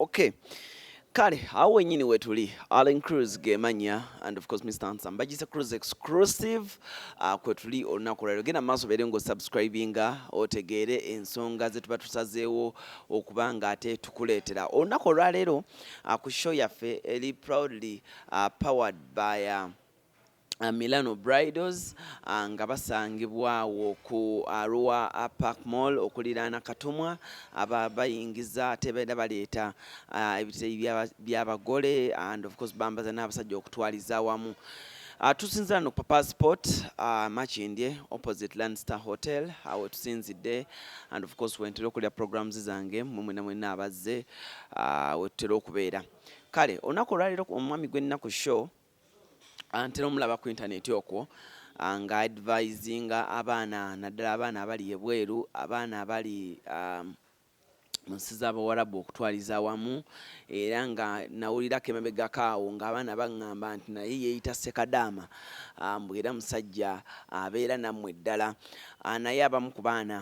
Okay. Kale, awo wenyini wetuli Allen Cruz gemanya and of course Mr. Ansam bagise Cruz exclusive kwetuli olunaku lero genda maaso bere ngo subscribinga otegeere ensonga zetuba tusazeewo okubanga ate tukuleetera olunaku olwaleero ku show yaffe eri proudly powered by Milano Bridals nga basangibwawo ku Arua Park Mall okuliraana Katumwa bayingiza ate benda baleeta ebitebe by'abagole and of course bambaza n'abasajja okutwaliza awamu. Tusinzira no Papa Sport Machindye opposite Landstar Hotel awo tusinzidde and of course wentera okulya programs zange mumwe namwe n'abazze wetera okubeera. Kale olunaku olwaleero omwami gwe nnina ku show antera omulaba ku internet okwo nga advisinga abaana naddala abaana abali ebweru abaana abali munsiza abawarabu okutwaliza awamu era nga nawulirako emabegako awo ng'abaana baŋŋamba nti naye yeeyita Sekadaama mbw era musajja abeera nammwe ddala naye abamu ku baana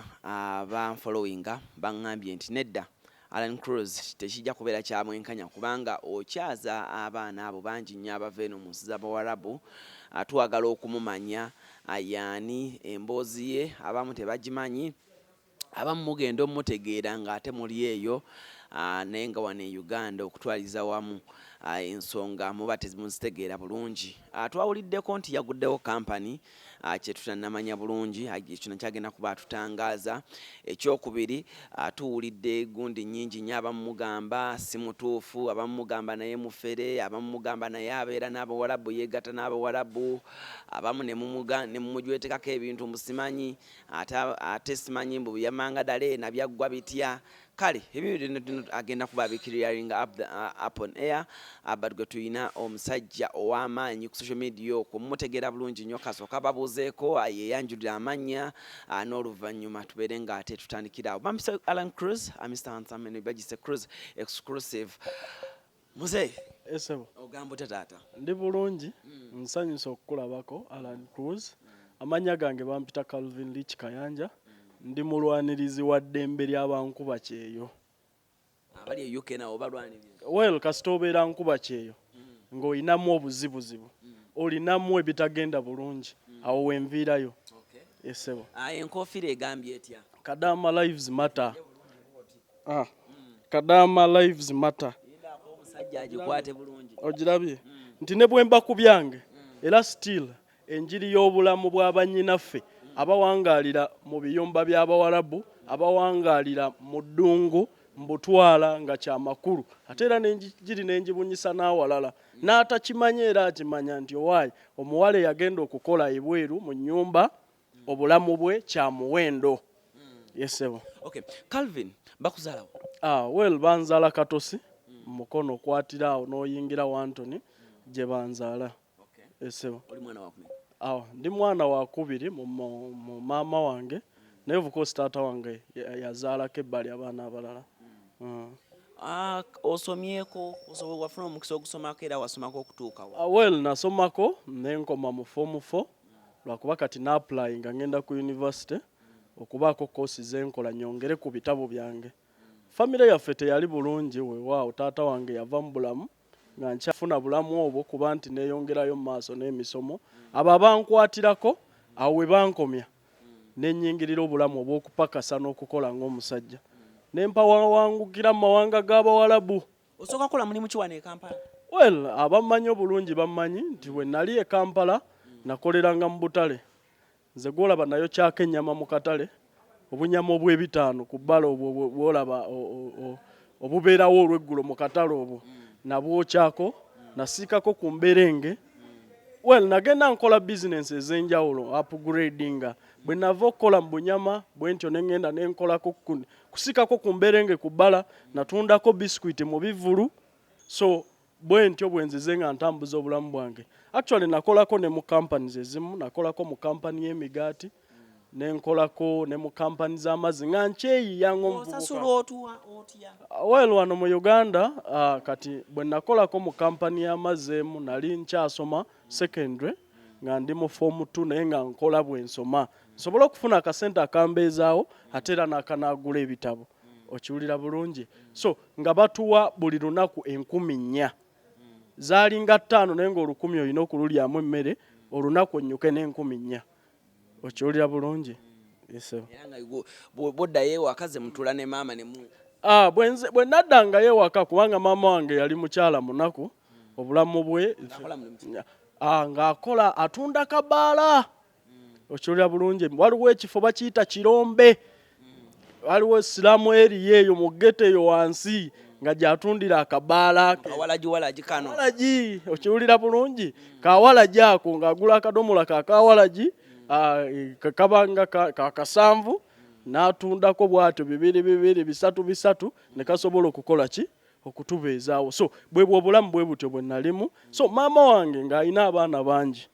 banfolowinga baŋŋambye nti nedda Allen Cruz tekijja kubeera kyamwenkanya kubanga okyaza abaana abo bangi nnyo abava eno mu nsi z'Abawarabu twagala okumumanya yaani emboozi ye abamu tebagimanyi abamu mugenda omutegeera ng'ate muli eyo naye nga wano e Uganda okutwaliza wamu ensonga muba temuzitegeera bulungi. Twawuliddeko nti yaguddewo kampani kyetutanamanya bulungi kino kyagenda kuba atutangaaza. Ekyokubiri tuwulidde gundi nnyingi nnyo abamu mugamba si mutuufu abamu mugamba naye mufere abamu mugamba naye abeera n'Abawarabu yeegatta n'Abawarabu abamu ne mumujwetekako ebintu musimanyi ate simanyi mbu byamanga dale nabyaggwa bitya. Kale ebyo agenda kuba abikiriringa up on air but gwe tuyina omusajja ow'amaanyi ku social media okwo mumutegeera bulungi nnyo kasooka babuuzeeko yeeyanjulira amannya n'oluvannyuma tubeere nga ate tutandikira awo. Mr. Allen Cruz, Mr. Ansam and bagise Cruz exclusive. Muze Esebo ogamba taata ndi bulungi nsanyusa okukulabako Allen Cruz amannya gange bampita Calvin Rich Kayanja ndi mulwanirizi wa ddembe ly'abankuba kyeyo abali e UK nawo balwaniriza well kasita obeera nkuba kyeyo ng'olinamu obuzibuzibu olinamu ebitagenda bulungi awo wenviirayo. Esebo enkofiira egambye etya Kadama lives matter Kadama lives matter omusajja agikwate bulungi ogirabye nti ne bwe mba ku byange era still enjiri y'obulamu bw'abannyinaffe abawangaalira mu biyumba by'Abawarabu abawangaalira mu ddungu mbutwala nga kyamakulu ate era n'enjiri n'enjibunyisa n'awalala n'atakimanya era akimanya nti owaayi omuwala yagenda okukola ebweru mu nnyumba obulamu bwe kyamuwendo. Yesebo okay Calvin bakuzaalawo well banzaala Katosi mukono okwatira awo n'oyingira Wantoni gye banzaala. Esebo oli mwana wakumi ndi mwana wa kubiri mu maama wange naye of course taata wange yazaalako ebbali abaana abalala. Osomyeko wafuna omukisa ogusomako era wasomako okutuuka wa well nasomako nenkoma mu form 4 lwakuba kati na-apply nga ngenda ku university okubaako course zenkola nyongere ku bitabo byange. Famire yaffe teyali bulungi weewaawo taata wange yava mu bulamu nga nkyafuna bulamu obwo kuba nti neeyongerayo mu maaso n'emisomo abo abankwatirako awo we bankomya nennyingirira obulamu obw'okupakasa n'okukola ng'omusajja nempawangukira mu mawanga g'Abawarabu. osooka kukola mulimu ki wano e Kampala? Well abammanyi obulungi bammanyi nti we nali e Kampala nakoleranga mu butale nze gwolaba nayo kyako ennyama mu katale obunyama obw'ebitaano ku bbala obwo bwolaba obubeerawo olw'eggulo mu katale obwo nabwokyako nasiikako ku mberenge. Well nagenda nkola business ez'enjawulo upgradinga bwe nava okukola mu bunyama bwe ntyo nengenda nenkolako kusiikako ku mberenge ku bbala natundako biscuit mu bivulu so bwe ntyo bwe nzize nga ntambuza obulamu bwange. Actually nakolako ne mu companies ezimu nakolako mu company y'emigaati nenkolako ne mu company z'amazzi nga nkyeyiya ng'omuvubuka. Well wano mu Uganda kati bwe nakolako mu company y'amazzi emu nali nkyasoma secondary nga ndi mu form 2 naye nga nkola bwe nsoma nsobola okufuna akasente akambeezaawo ate era n'akanaagula ebitabo. okiwulira bulungi so nga batuwa buli lunaku 14 zaalinga 5 naye ng'olukumi olina okululyamu emmere olunaku onnyuke n'14 okiwulira bulungi boddayo ewaka ze mutuula ne maama ne mu bwe naddangayo ewaka kubanga maama wange yali mukyala munaku obulamu bwe ng'akola atunda kabaala okiwulira bulungi waliwo ekifo bakiyita kirombe waliwo esiramu eriyo eyo mu gete eyo wansi nga gyatundira akabaala walagi okiwulira bulungi kawalagi ako ng'agula akadomola kakawalagi kakabanga kakasanvu n'atundako bw'atyo 2 3 ne kasobola okukola ki okutubeezaawo so bwebwe obulamu bwe butyo bwe nalimu so maama wange ng'alina abaana bangi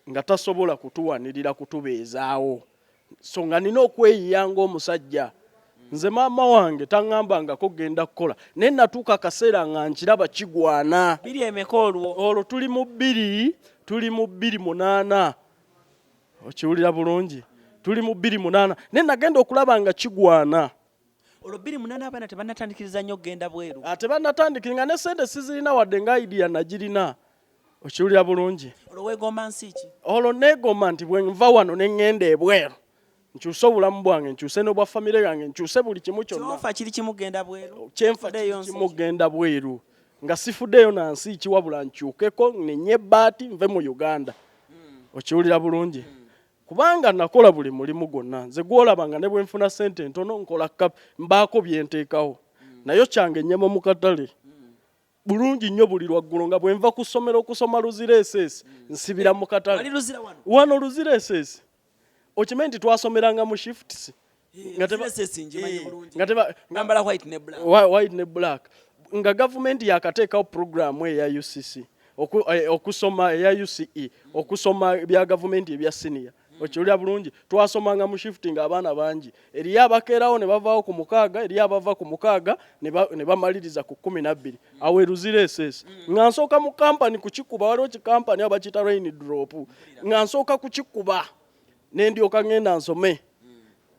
nga tasobola kutuwanirira kutubeezaawo so nga nina okweyiya ng'omusajja nze maama wange taŋŋambangako genda kukola naye natuuka akaseera nga nkiraba kigwana olwo tuli mu 28 okiwulira bulungi tuli mu 28 naye nagenda okulaba nga kigwana olwo 28 abaana tebannatandikiriza nnyo okgenda bweru tebannatandikira nga ne sente sizirina wadde nga idiya nagirina okiwulira bulungi olwo weegomba nsi ki olwo neegomba nti bwe nva wano ne ŋŋenda ebweru nkyuse obulamu bwange nkyuse n'obwa famire yange nkyuse buli kimu kyonna kiri kimu kgenda bweru kyenfa kimu kgenda bweru nga sifuddeyo na nsi ki wabula nkyukeko nenye ebbaati nve mu Uganda okiwulira bulungi kubanga nakola buli mulimu gwonna nze gwolabanga ne bwe nfuna sente ntono nkola mbaako byenteekawo nayo kyange ennyama mu katale bulungi nnyo buli lwaggulo nga bwe nva ku ssomero okusoma luzira Esesa nsibira mu katale wano luzira Esesa okimanyi nti twasomeranga mu shifts white ne black nga gavumenti yakateekawo programu eya UCC okusoma eya UCE okusoma bya gavumenti ebya senior okiwulira bulungi twasomanga mu shift nga abaana bangi eriyo abakeerawo ne bavaawo ku 6 eriyo abava ku 6 ne bamaliriza ku 12 awo eruzira Esesa nga nsooka mu kampani kukikuba waliwo kikampani abakita rain drop nga nsooka kukikuba nendyoka ngenda nsome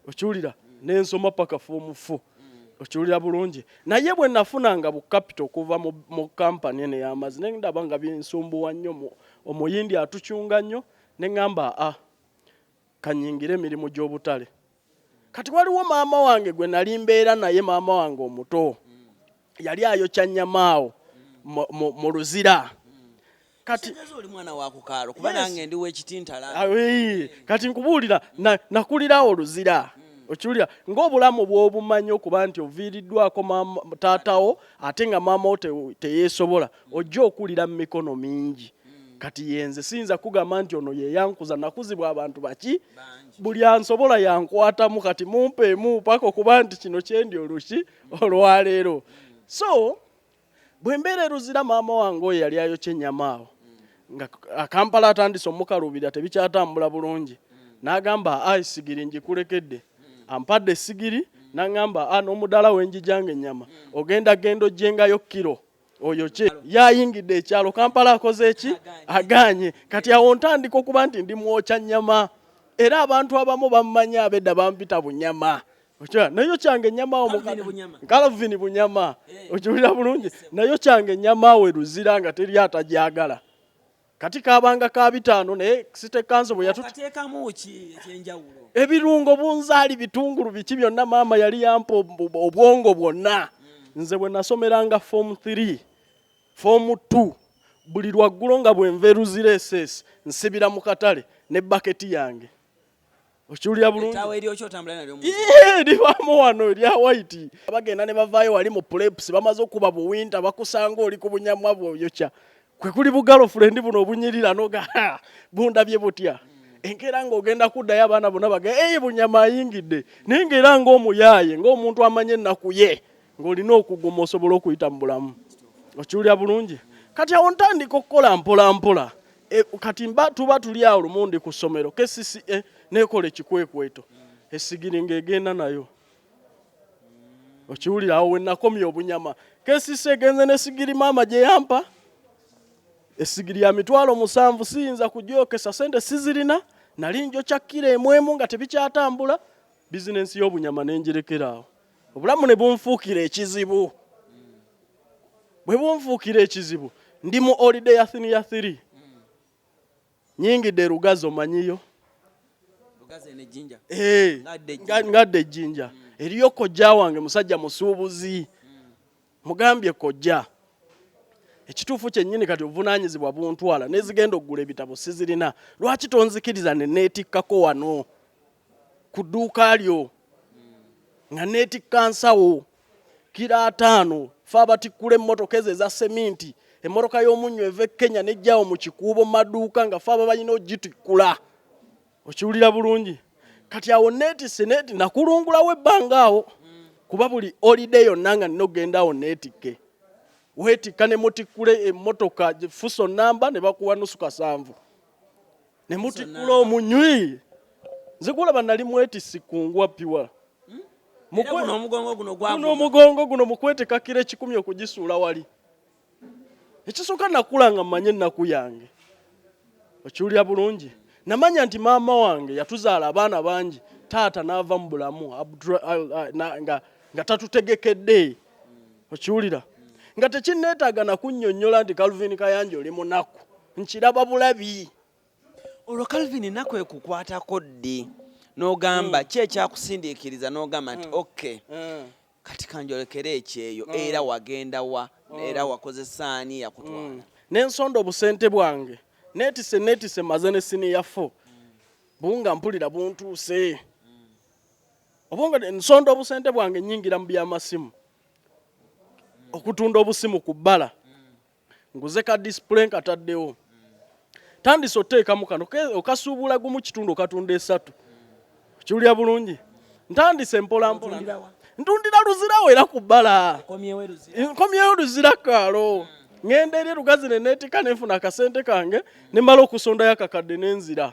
okiwulira nensoma paka form 4 okiwulira bulungi naye bwe nafunanga bu capital okuva mu kampani ene y'amazzi nendaba nga byensumbuwa nnyo omuyindi atukyunga nnyo neŋŋamba kanyingire emirimu gy'obutale kati waliwo maama wange gwe nali mbeera naye maama wange omuto yali ayokya nnyamaawo mu luzira kati oli mwana wa kukaalo kuba nange ndi w'ekitintala kati nkubuulira nakulirawo oluzira okiwulira ng'obulamu bw'obumanyi okuba nti oviiriddwako taatawo ate nga maamawo teyeesobola ojja okulira mu mikono mingi kati yenze siyinza kugamba nti ono ye yankuza nakuzibwa abantu baki buli ansobola yankwatamu kati mumpeemu paka okuba nti kino kyendi oluki olwaleero so bwe mbeera eruzira maama wange oyo yali ayokya ennyamaawo nga Kampala atandise omukalubira tebikyatambula bulungi n'agamba esigiri ngikulekedde ampadde esigiri n'agamba n'omudaala wenjijanga ennyama ogenda genda ojjengayo kiro oyo kye yayingidde ekyalo Kampala akoze eki aganye kati awo ntandika okuba nti ndi mwokya nnyama era abantu abamu bammanyi abedda bampita bunyama nayo kyange ennyama awo Calvin bunyama okiwulira bulungi nayo kyange ennyama awo eruzira nga teri atagyagala kati kabanga ka 5 naye sitekanso bwe yatuteekamu ki ekyenjawulo ebirungo bunzaali bitungulu biki byonna maama yali yampa obwongo bwonna nze bwe nasomeranga form 3 form 2 buli lwaggulo nga bwe nva eruzira Esesa nsibira mu katale ne baketi yange okiwulira bulungi libamu wano erya white bagenda ne bavaayo wali mu preps bamaze okuba buwinta bakusanga oli ku bunyamwa bwoyokya kwe kuli bugalofulendi buno obunyirira noga bundabye butya enkeera ng'ogenda kuddayo abaana bonna baga bunyama ayingidde naye ng'era ng'omuyaaye ng'omuntu amanye ennaku ye ng'olina okuguma osobola okuyita mu bulamu okiwulira bulungi kati awo ntandika okukola mpola mpola kati tuba tuli awo lumundi ku ssomero KCCA nekola ekikwekweto esigiri ng'egenda nayo okiwulira awo wenakomya obunyama KCCA egenze nesigiri maama gye yampa esigiri ya 7,000 siyinza kugyokesa sente sizirina nali njokya kiro emwemu nga tebikyatambula bizinensi y'obunyama nenjirekera awo obulamu ne bunfuukira ekizibu bwe bunfuukira ekizibu ndi mu holiday ya thini ya 3 nyingidde Lugazi omanyiyo ngadde ejjinja eriyo kojja wange musajja musuubuzi mugambye kojja ekituufu kyennyini kati obuvunaanyizibwa buntwala nezigenda okugula ebitabo sizirina lwaki tonzikiriza ne neetikkako wano ku dduuka lyo nga neetikka nsawo kira 5 fe abatikkula emmotoka ezo eza seminti emmotoka y'omunnyo eva e Kenya nejjawo mu kikuubo mu maduuka nga fe aba balina ogitikkula okiwulira bulungi kati awo neetisse nakulungulawo ebbanga awo kuba buli holiday yonna nga nina okgenda awo neetikke weetikka ne mutikkule emmotoka fuso namba ne bakuwa nusu 7 ne mutikkula omunywi nzikulaba nali mwetisi kungwa piwa omugongo guno mukwetika kira 10 okugisuula wali ekisooka nakula nga mmanye ennaku yange okiwulira bulungi namanya nti maama wange yatuzaala abaana bangi taata n'ava mu bulamu nga tatutegekedde okiwulira nga tekinneetaaga nakunnyonnyola nti Calvin Kayanja oli munaku nkiraba bulabi olwo Calvin nakwe kukwatako ddi n'ogamba ki ekyakusindiikiriza n'ogamba nti okay kati kanjolekere ekyeyo era wagenda wa era wakozesa ani yakutwala n'ensonda obusente bwange neetise maze ne siniya 4 bunga mpulira buntuuse obonga ensonda obusente bwange nyingira mu by'amasimu okutunda obusimu ku bbala nguze ka display nkataddewo tandise oteekamu kano okasuubula gumu kitundu okatunda 3 kiwulira bulungi ntandise mpola ntundira luzirawo era ku bbala nkomyewo luzira kaalo ngenda eri Lugazi ne neetika nenfuna akasente kange ne mmala okusondayo akakadde n'enzira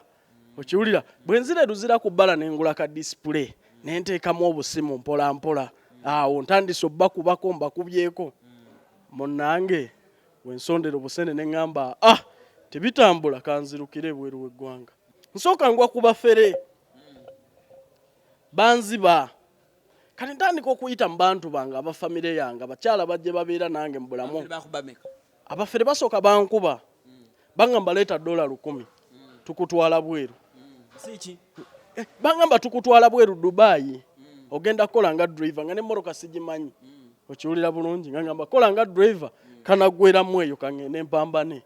okiwulira bwe nzira luzira ku bbala nengula ka display nenteekamu obusimu mpola awo ntandise obbakubako mbakubyeko munnange wensondera obusene neŋŋamba tebitambula kanzirukire ebweru w'eggwanga nsooka ngwa ku bafere banziba kati ntandika okuyita mu bantu bange abafamire yange abakyala bajje babeera nange mu bulamu abafere basooka bankuba baŋŋamba leeta $10 tukutwala bweru baŋŋamba tukutwala bweru Dubai ogenda kukola nga driver nga n'emmotoka sigimanyi okiwulira bulungi nga ngamba kola nga driver kanagweramu eyo kangende empambane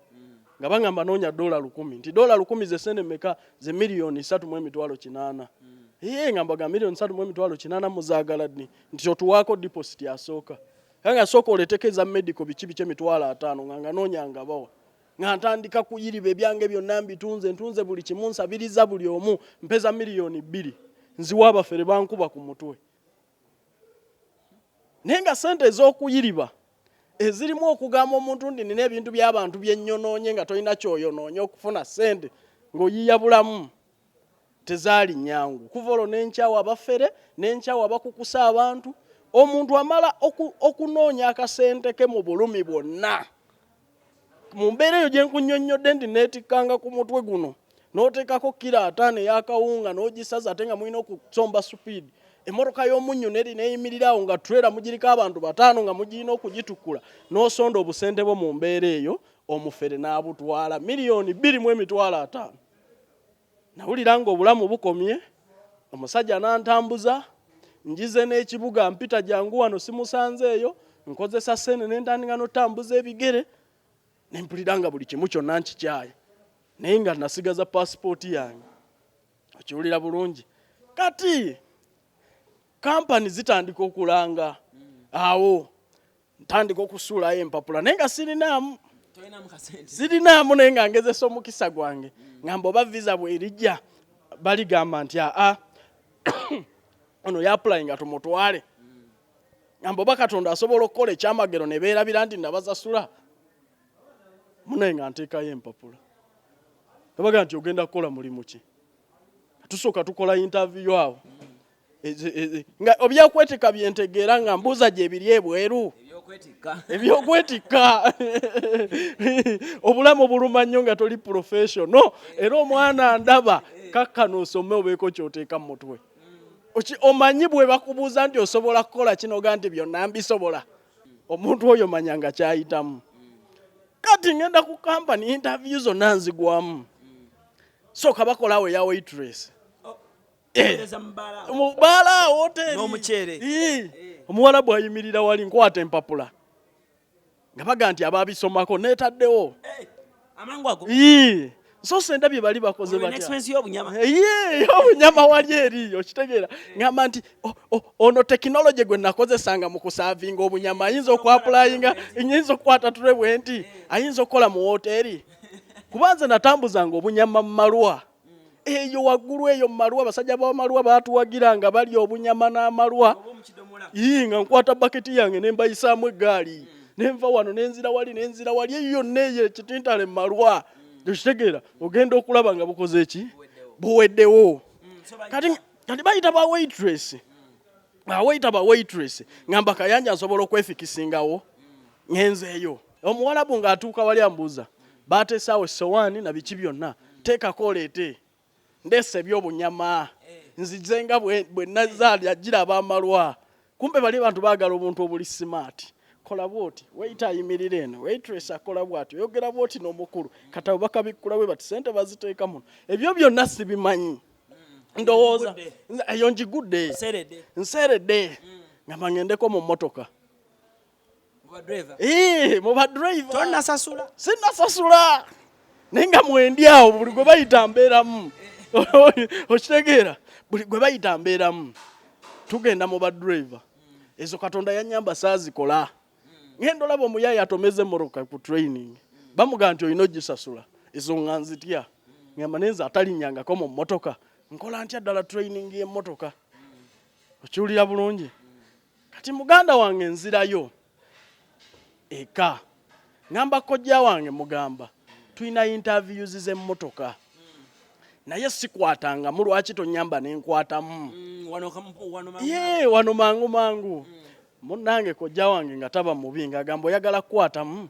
nga baŋŋamba noonya $10 nti $10 ze sente meka ze $3,800,000 ngamba ga $3,800,000 muzaagala ddi nti otuwaako deposit asooka nga sooka oleeteko eza medical biki $5,000 nga noonyanga bawa nga ntandika kuyiriba ebyange byonna ntunze buli kimu nsabiriza buli omu mpeza $2,000,000 nziwa abafere bankuba ku mutwe naye nga sente ez'okuyiriba ezirimu okugamba omuntu ndi nina ebintu by'abantu byenyonoonye nga tolina kyoyonoonye okufuna sente ng'oyiya bulamu tezaali nyangu kuva olwo nenkyawa abafere nenkyawa abakukusa abantu omuntu amala okunoonya akasente ke mu bulumi bwonna mu mbeera eyo gye nkunnyonnyodde ndi neetikkanga ku mutwe guno n'oteekako kira 5 ey'akawunga n'ogisaza ate nga mulina okusomba supiidi emmotoka y'omunnyo neyimirirawo nga trailer mugiriko abantu 5 nga mugirina okugitukkula n'osonda obusente bwo mu mbeera eyo omufere n'abutwala $2,500,000 nawulira nga obulamu bukomye omusajja n'antambuza njize n'ekibuga mpita jangu wano simusanzeeyo nkozesa sene n'entandika n'otambuza ebigere nempulira nga buli kimu kyonna nkikyaye naye nga nasigaza pasipooti yange okiwulira bulungi kati kampani zitandika okulanga awo ntandika okusuulayo empapula naye nga sirinaamu naye nga ngezesa omukisa gwange ngamba oba visa bwerijja baligamba nti ono yapply nga tumutwale ngamba oba Katonda asobola okukola ekyamagero ne beerabira nti nabasasula munaye nga nteekayo empapula babaga nti ogenda kukola mulimu ki tusooka tukola interview awo nga obyokwetika byentegeera nga mbuuza gye biri ebweru ebyokwetika obulamu buluma nnyo nga toli professional era omwana ndaba kakkano osome obeeko kyoteeka mu mutwe omanyi bwe bakubuuza nti osobola kukola kino oga nti byonna mbisobola omuntu oyo manyanga kyayitamu kati ngenda ku company interview zonna nzigwamu soka bakolawo ya waitress mubaala hoteli n'omuceere omuwala bwayimirira wali nkwata empapula nga baga nti ababisomako neetaddewo amangu ago so sente bye bali bakoze y'obunyama wali eri okitegeera ngamba nti ono tekinologi gwe nakozesanga mu kusaavinga obunyama ayinza okwapulayinga ayinza okukwata tule bwe nti ayinza okukola mu woteri kubanze natambuzanga obunyama mu malwa eyo waggulu eyo mu malwa abasajja b'amalwa baatuwagira nga bali obunyama n'amalwa nga nkwata baketi yange ne mbayisaamu eggaali nenva wano nenzira wali eyo yonna eyo ekitintale mu malwa okitegeera ogenda okulaba nga bukoze eki buweddewo kati bayita ba waitress ngamba Kayanja nsobola okwefikisingawo ngenzeeyo omuwalabu ng'atuuka wali ambuuza baateesaawo essowaani na biki byonna teekako oleete ndeese ebyobunyama nzize nga bwe nazaali agira abamalwa kumbe bali bantu baagala omuntu obuli smart kola bwoti waita ayimirira eno waitress akola bwati oyogera bwoti n'omukulu kati abo bakabikkula bwe bati sente baziteeka muno ebyo byonna sibimanyi ndowooza eyo njigudde nseredde ngamba ngendeko mu mmotoka mu badriver sinnasasula naye nga mwendi awo buli gwe bayita mbeeramu okitegeera buli gwe bayita mbeeramu tugenda mu badriver ezo Katonda yanyamba saazikola ngenda olaba omuyaayi atomeze moroka ku training bamugaa nti olina ogisasula ezo nga nzitya ngamba nenze atalinyangako mu mmotoka nkola ntya ddala training y'emmotoka okiwulira bulungi kati muganda wange nzirayo eka ngamba kojja wange mugamba tulina interviews z'emmotoka naye sikwatanga mu lwaki tonyamba nenkwatamu wano mangu munnange kojja wange nga taba mubi ng'agamba oyagala kukwatamu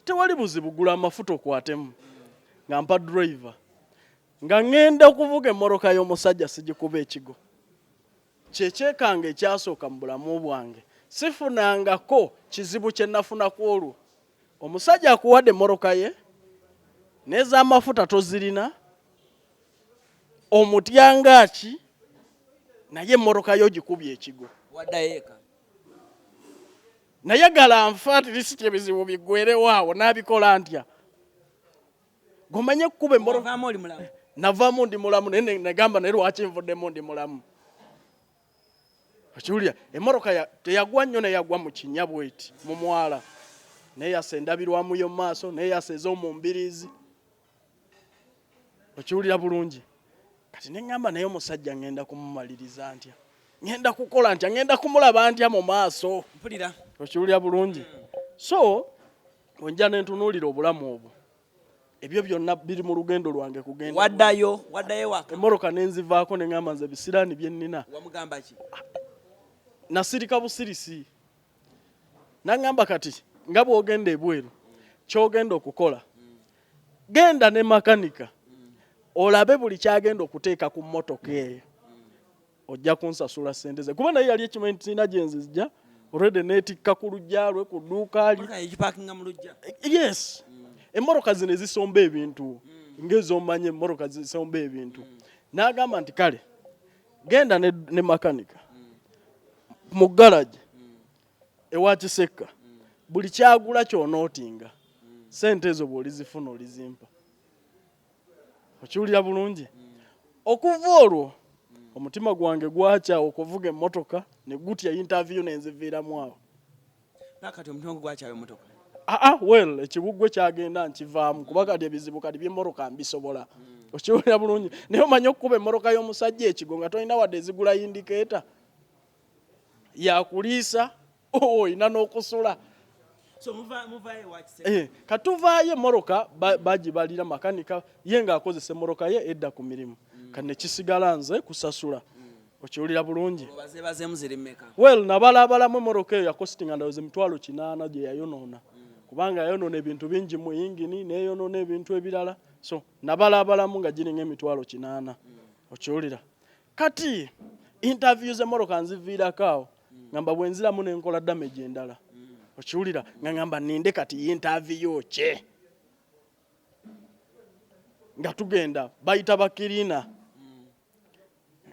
tewali buzibu gula amafuta okwatemu nga mpa driver nga ngenda okuvuga emmoroka y'omusajja sigikuba ekigo kyekyekanga ekyasooka mu bulamu bwange sifunangako kizibu kye nafunaku olwo omusajja akuwadde emmoroka ye n'ez'amafuta tozirina omutyangaki naye emmoroka yo gikubye ekigo naye gala nfa atirisiti ebizibu biggwerewo awo n'abikola ntya gomanye kukuba emmoroka navaamu ndi mulamu naye negamba naye lwaki nvuddemu ndi mulamu okiwulira emmoroka teyagwa nnyo neyagwa mu kinnya bweti mu mwala naye yasa endabirwamu yo mu maaso naye yasa ez'omumbirizi okiwulira bulungi kati neŋŋamba naye omusajja ngenda kumumaliriza ntya ngenda kukola ntya ngenda kumulaba ntya mu maaso okiwulira bulungi so onja nentunuulira obulamu obwo ebyo byonna biri mu lugendo lwange kugenda waddayo waka emmoroka nenzivaako neŋŋamba nze bisiraani bye nnina wamugamba ki nasirika busirisi naŋŋamba kati nga bw'ogenda ebweru ky'ogenda okukola genda ne makanika olabe buli kyagenda okuteeka ku mmotoka eyo ojja kunsasula ssente ze kuba naye yali ekimanyi tina gye nzijja olwedde neetikka ku lujja lwe ku dduuka li yes emmoroka zino ezisomba ebintu ng'ezomanye emmoroka zisomba ebintu n'agamba nti kale genda ne makanika mu garage ewa Kisekka buli kyagula kyonootinga ssente ezo bw'olizifuna olizimpa okiwulira bulungi okuva olwo omutima gwange gwakyawo okuvuga emmotoka ne gutya interview nenziviiramu awo nakati omutima gwakyawo emmotoka well ekibugwe kyagenda nkivaamu kuba kati ebizibu kati by'emmoroka mbisobola okiwulira bulungi naye omanye okukuba emmoroka y'omusajja ekigo nga tolina wadde ezigula indikeeta yakuliisa oyina n'okusula katuvaayo emmoroka bagibalira makanika ye ng'akozesa emmoroka ye edda ku mirimu kati nekisigala nze kusasula okiwulira bulungi well nabalabalamu emmoroka eyo yakositinga ndowooza emitwalo 800 gye yayonoona kubanga yayonoona ebintu bingi mu yingini neyonoona ebintu ebirala so nabalabalamu nga giringa emitwalo 800 okiwulira kati interviews emoroka nziviirako ngamba bwenziramu nenkola damage endala okiwulira nga ngamba ninde kati interview kye nga tugenda bayita bakirina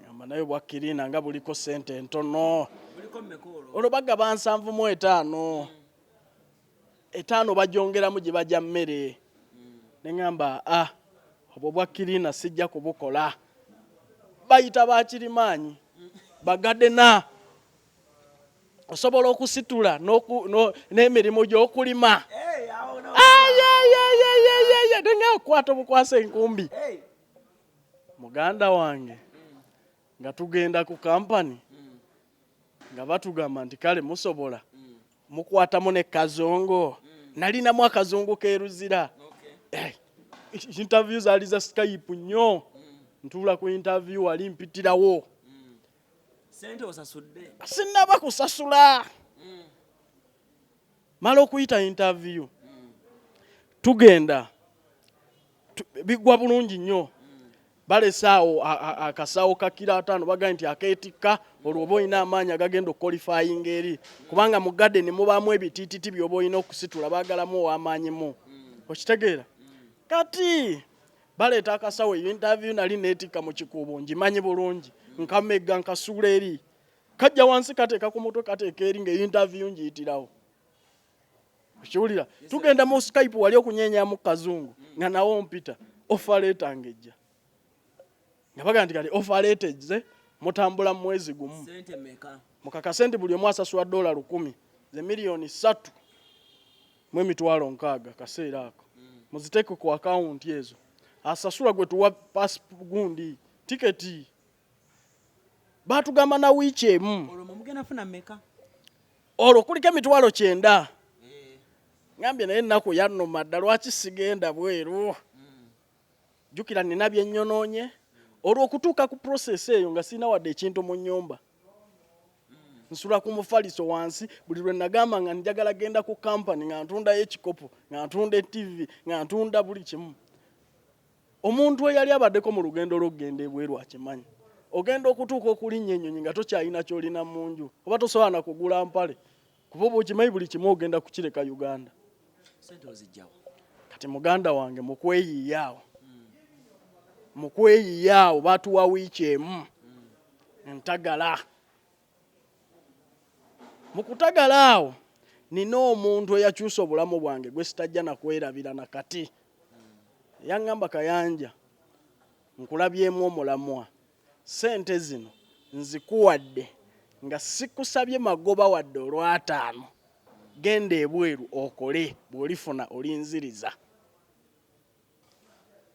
ngamba nayo bwakirina nga buliko sente ntono olwo bagaba 7.5 etaano bajongeramu gye bajja mmere nengamba obwo bwakirina sijja kubukola bayita bakirimaanyi bagadena osobola okusitula n'emirimu gy'okulima nenga okwata obukwasa enkumbi muganda wange nga tugenda ku kampani nga batugamba nti kale musobola mukwatamu ne kazongo nalinamu akazongo keruzira interview zaali za Skype nnyo ntuula ku interview wali mpitirawo sente osasudde sinaba kusasula mala okuyita interview tugenda bigwa bulungi nnyo balesaawo akasaawo kakira 5 bagaye nti akeetikka olwo oba olina amaanyi agagenda okwalifying eri kubanga mu garden mubaamu ebitiititi byoba olina okusitula baagalamu ow'amaanyimu okitegeera kati baleeta akasawo interview nali neetikka mu kikuubo ngimanyi bulungi nkamegga nkasuula eri kajja wansi kateeka ku mutwe kateeka eri nga interview ngiyitirawo okiwulira tugenda mu Skype wali okunyenyamu kazungu nga nawo mpita offer ngejja nga baga nti kale offer mutambula mu mwezi gumu sente meka mukakasente buli omu asasula $10,000 ze milioni 3 mu emitwalo 6 kaseera ako muziteeke ku account ezo asasula gwe tuwa gundi tiketi batugamba na wiiki emu olwo mugenda funa meka olwo kuliko emitwalo 9 ngambye naye ennaku yannuma dda lwaki sigenda bweru jjukira nina byenyonoonye olw'okutuuka ku process eyo nga sirina wadde ekintu mu nnyumba nsula ku mufaliso wansi buli lwe nagamba nga njagala genda ku kampani nga ntundayo ekikopo nga ntunda TV nga ntunda buli kimu omuntu eyali abaddeko mu lugendo lw'okugenda ebweru akimanyi ogenda okutuuka okulinnya ennyonyi nga tokyalina kyolina mu nju oba tosobola na kugula mpale kuba oba okimanyi buli kimu ogenda kukireka Uganda sente ozijjawo kati muganda wange mukweyiiyaawo batuwa wiiki emu ntagala mukutagala awo nina omuntu eyakyusa obulamu bwange gwe sitajja nakwerabira nakati yaŋŋamba Kayanja nkulabyemu omulamwa sente zino nzikuwadde nga sikusabye magoba wadde olw'ataano genda ebweru okole bw'olifuna olinziriza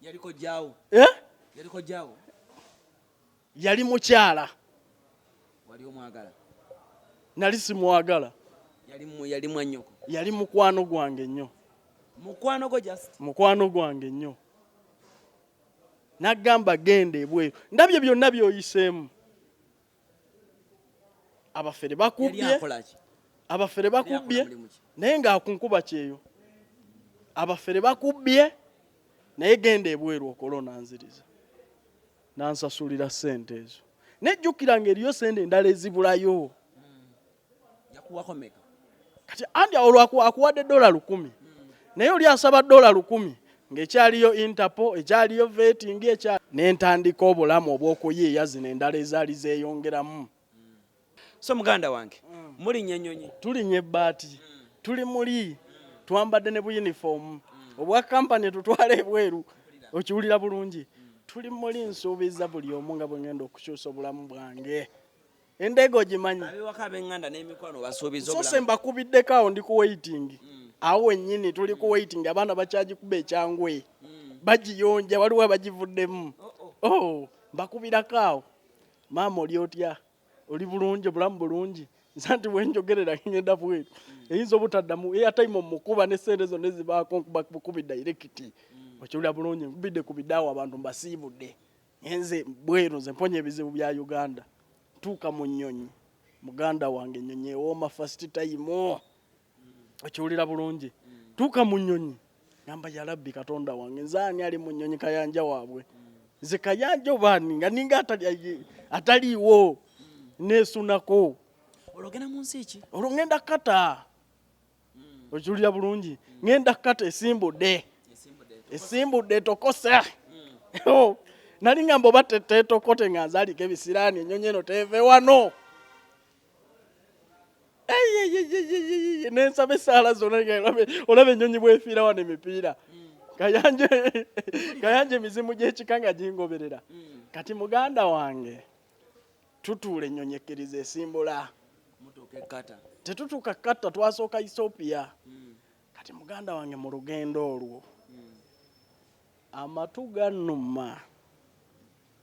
yaliko jaawo yali mukyala wali omwagala nali simwagala yali mwannyoko yali mukwano gwange nnyo mukwano gwange nnyo nagamba genda ebweru ndabye byonna byoyiseemu abafere bakubbye naye ng'akunkuba kyeyo abafere bakubbye naye genda ebweru okolo nanziriza nansasulira sente ezo nejjukira ng'eriyo sente endala ezibulayo kati andi olwo akuwadde $1,000 naye oli asaba $1,000 ng'ekyaliyo Interpol ekyaliyo vetting n'entandika obulamu obw'okuyiiya zino endala ezaali zeeyongeramu so muganda wange mulinnya ennyonyi tulinnya ebbaati tuli muli twambadde ne bu uniform obwa kampani tutwala ebweru okiwulira bulungi tuli muli nsuubiza buli omu nga bwe ngenda okukyusa obulamu bwange endege ogimanyi abiwaka ab'eŋŋanda n'emikwano basuubiza so se mbakubiddeko awo ndi ku waiting awo wennyini tuli ku waiting abaana bakyagikuba ekyangwe bagiyonja waliwo abagivuddemu mbakubirako awo maama oli otya oli bulungi obulamu bulungi nsa nti bwenjogerera ngenda bweru eyinza obutaddamu airtime mukuba ne sente zonna ezibaako nkubi direct okiwulira bulungi nkubidde kubidaawo abantu mbasiibudde nze bweru nze mponya ebizibu bya Uganda tuuka mu nnyonyi muganda wange ennyonyi ewooma first time okiwulira bulungi tuuka mu nnyonyi ngamba ya Rabbi Katonda wange nze ani ali mu nnyonyi Kayanja waabwe nze Kayanja obaani nga ninga ataliiwo nesunako ologena mu nsi ki olwo ngenda Qatar okiwulira bulungi ngenda Qatar esimbudde tokosa nali ngamba oba tetokote nga nzaalika ebisiraani ennyonyi eno teve wano nensaba essaala zonna olaba ennyonyi bwefiira wano emipiira Kayanja emizimu gy'ekika nga gingoberera kati muganda wange tutuula ennyonyi ekkiriza esimbula tetutuuka Qatar twasooka Ethiopia kati muganda wange mu lugendo olwo amatu gannuma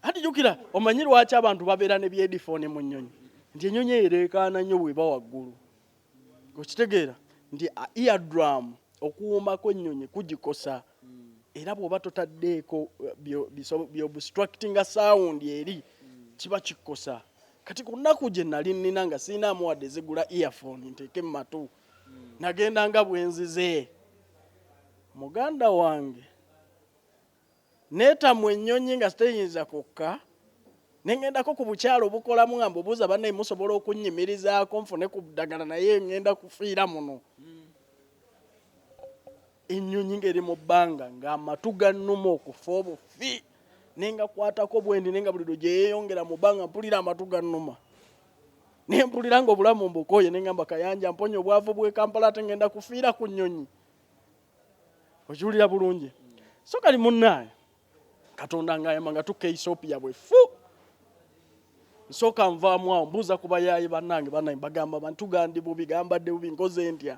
ati jukira omanyi lwaki abantu babeera ne byedifooni mu nnyonyi nti ennyonyi ereekaana nnyo bweba waggulu okitegeera nti eardrum okuwuumako ennyonyi kugikosa era bw'oba totaddeeko by'obstructinga sound eri kiba kikosa kati ku nnaku gye nali nnina nga siinaamu wadde zigula earphone nteeke mu matu nagenda nga bwenzize muganda wange neetamwa ennyonyi nga siteyinza kukka nengendako ku bukyalo obukolamu nga mbubuuza bannaye musobola okunnyimirizaako nfune ku ddagala naye ngenda kufiira muno ennyonyi ng'eri mu bbanga ng'amatu gannuma okufa obufi nenga kwatako bwendi nenga buli lwe gyeyeyongera mu bbanga mpulira amatu gannuma nempulira ng'obulamu mbukooye nengamba Kayanja mponya obwavu bw'e Kampala ate ngenda kufiira ku nnyonyi okiwulira bulungi so kali munnaaye Katonda ngayamba nga tukka Ethiopia bwefu nsooka nvaamu awo mbuuza ku bayaayi bannange bagamba bantu gandi bubi gambadde bubi nkoze ntya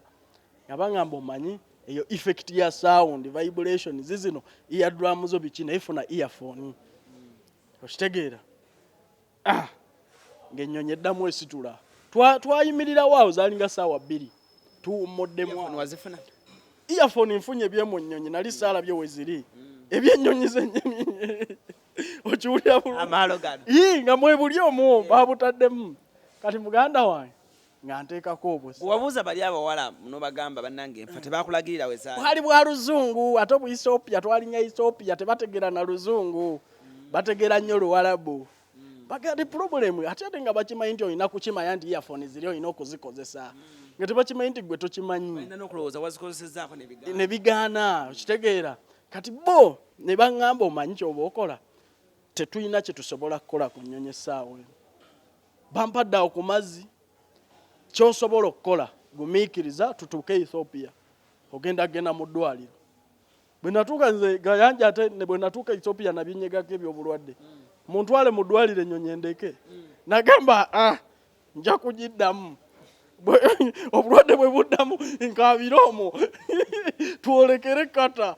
nga bangamba omanyi eyo effect ya sound vibration zizino eardrum zo biki naye funa earphone okitegeera ng'ennyonyi eddamu esitula twayimirirawo awo zaalinga ssaawa 2 tuwummuddemu earphone nfunye ebyemu nnyonyi nali saalabye we ziri ebyennyonyi zennyini okiwulira bulungi nga mwebuli omu babutaddemu kati muganda wange nga nteekako obusi wabuuza bali abawala muno bagamba bannange enfa tebakulagirira we zaali bwali bwa luzungu ate obu Ethiopia twalinnya Ethiopia tebategeera na luzungu bategeera nnyo luwalabu bagandi problem ate nga bakimanyi nti olina kukimanya nti earphone ziri olina okuzikozesa nga tebakimanyi nti gwe tokimanyi ne bigaana okitegeera kati bo ne baŋŋamba omanyi kyoba okola tetulina kye tusobola kukola ku nnyonyi essaawa bampadde awo ku mazzi kyosobola okukola gumiikiriza tutuuke Ethiopia genda mu ddwaliro bwe natuuka nze Kayanja ate ne bwe natuuka Ethiopia nabinyegako ebyobulwadde muntwale mu ddwaliro ennyonyi endeke nagamba nja kugiddamu obulwadde bwe buddamu nkaabire omwo twolekere Qatar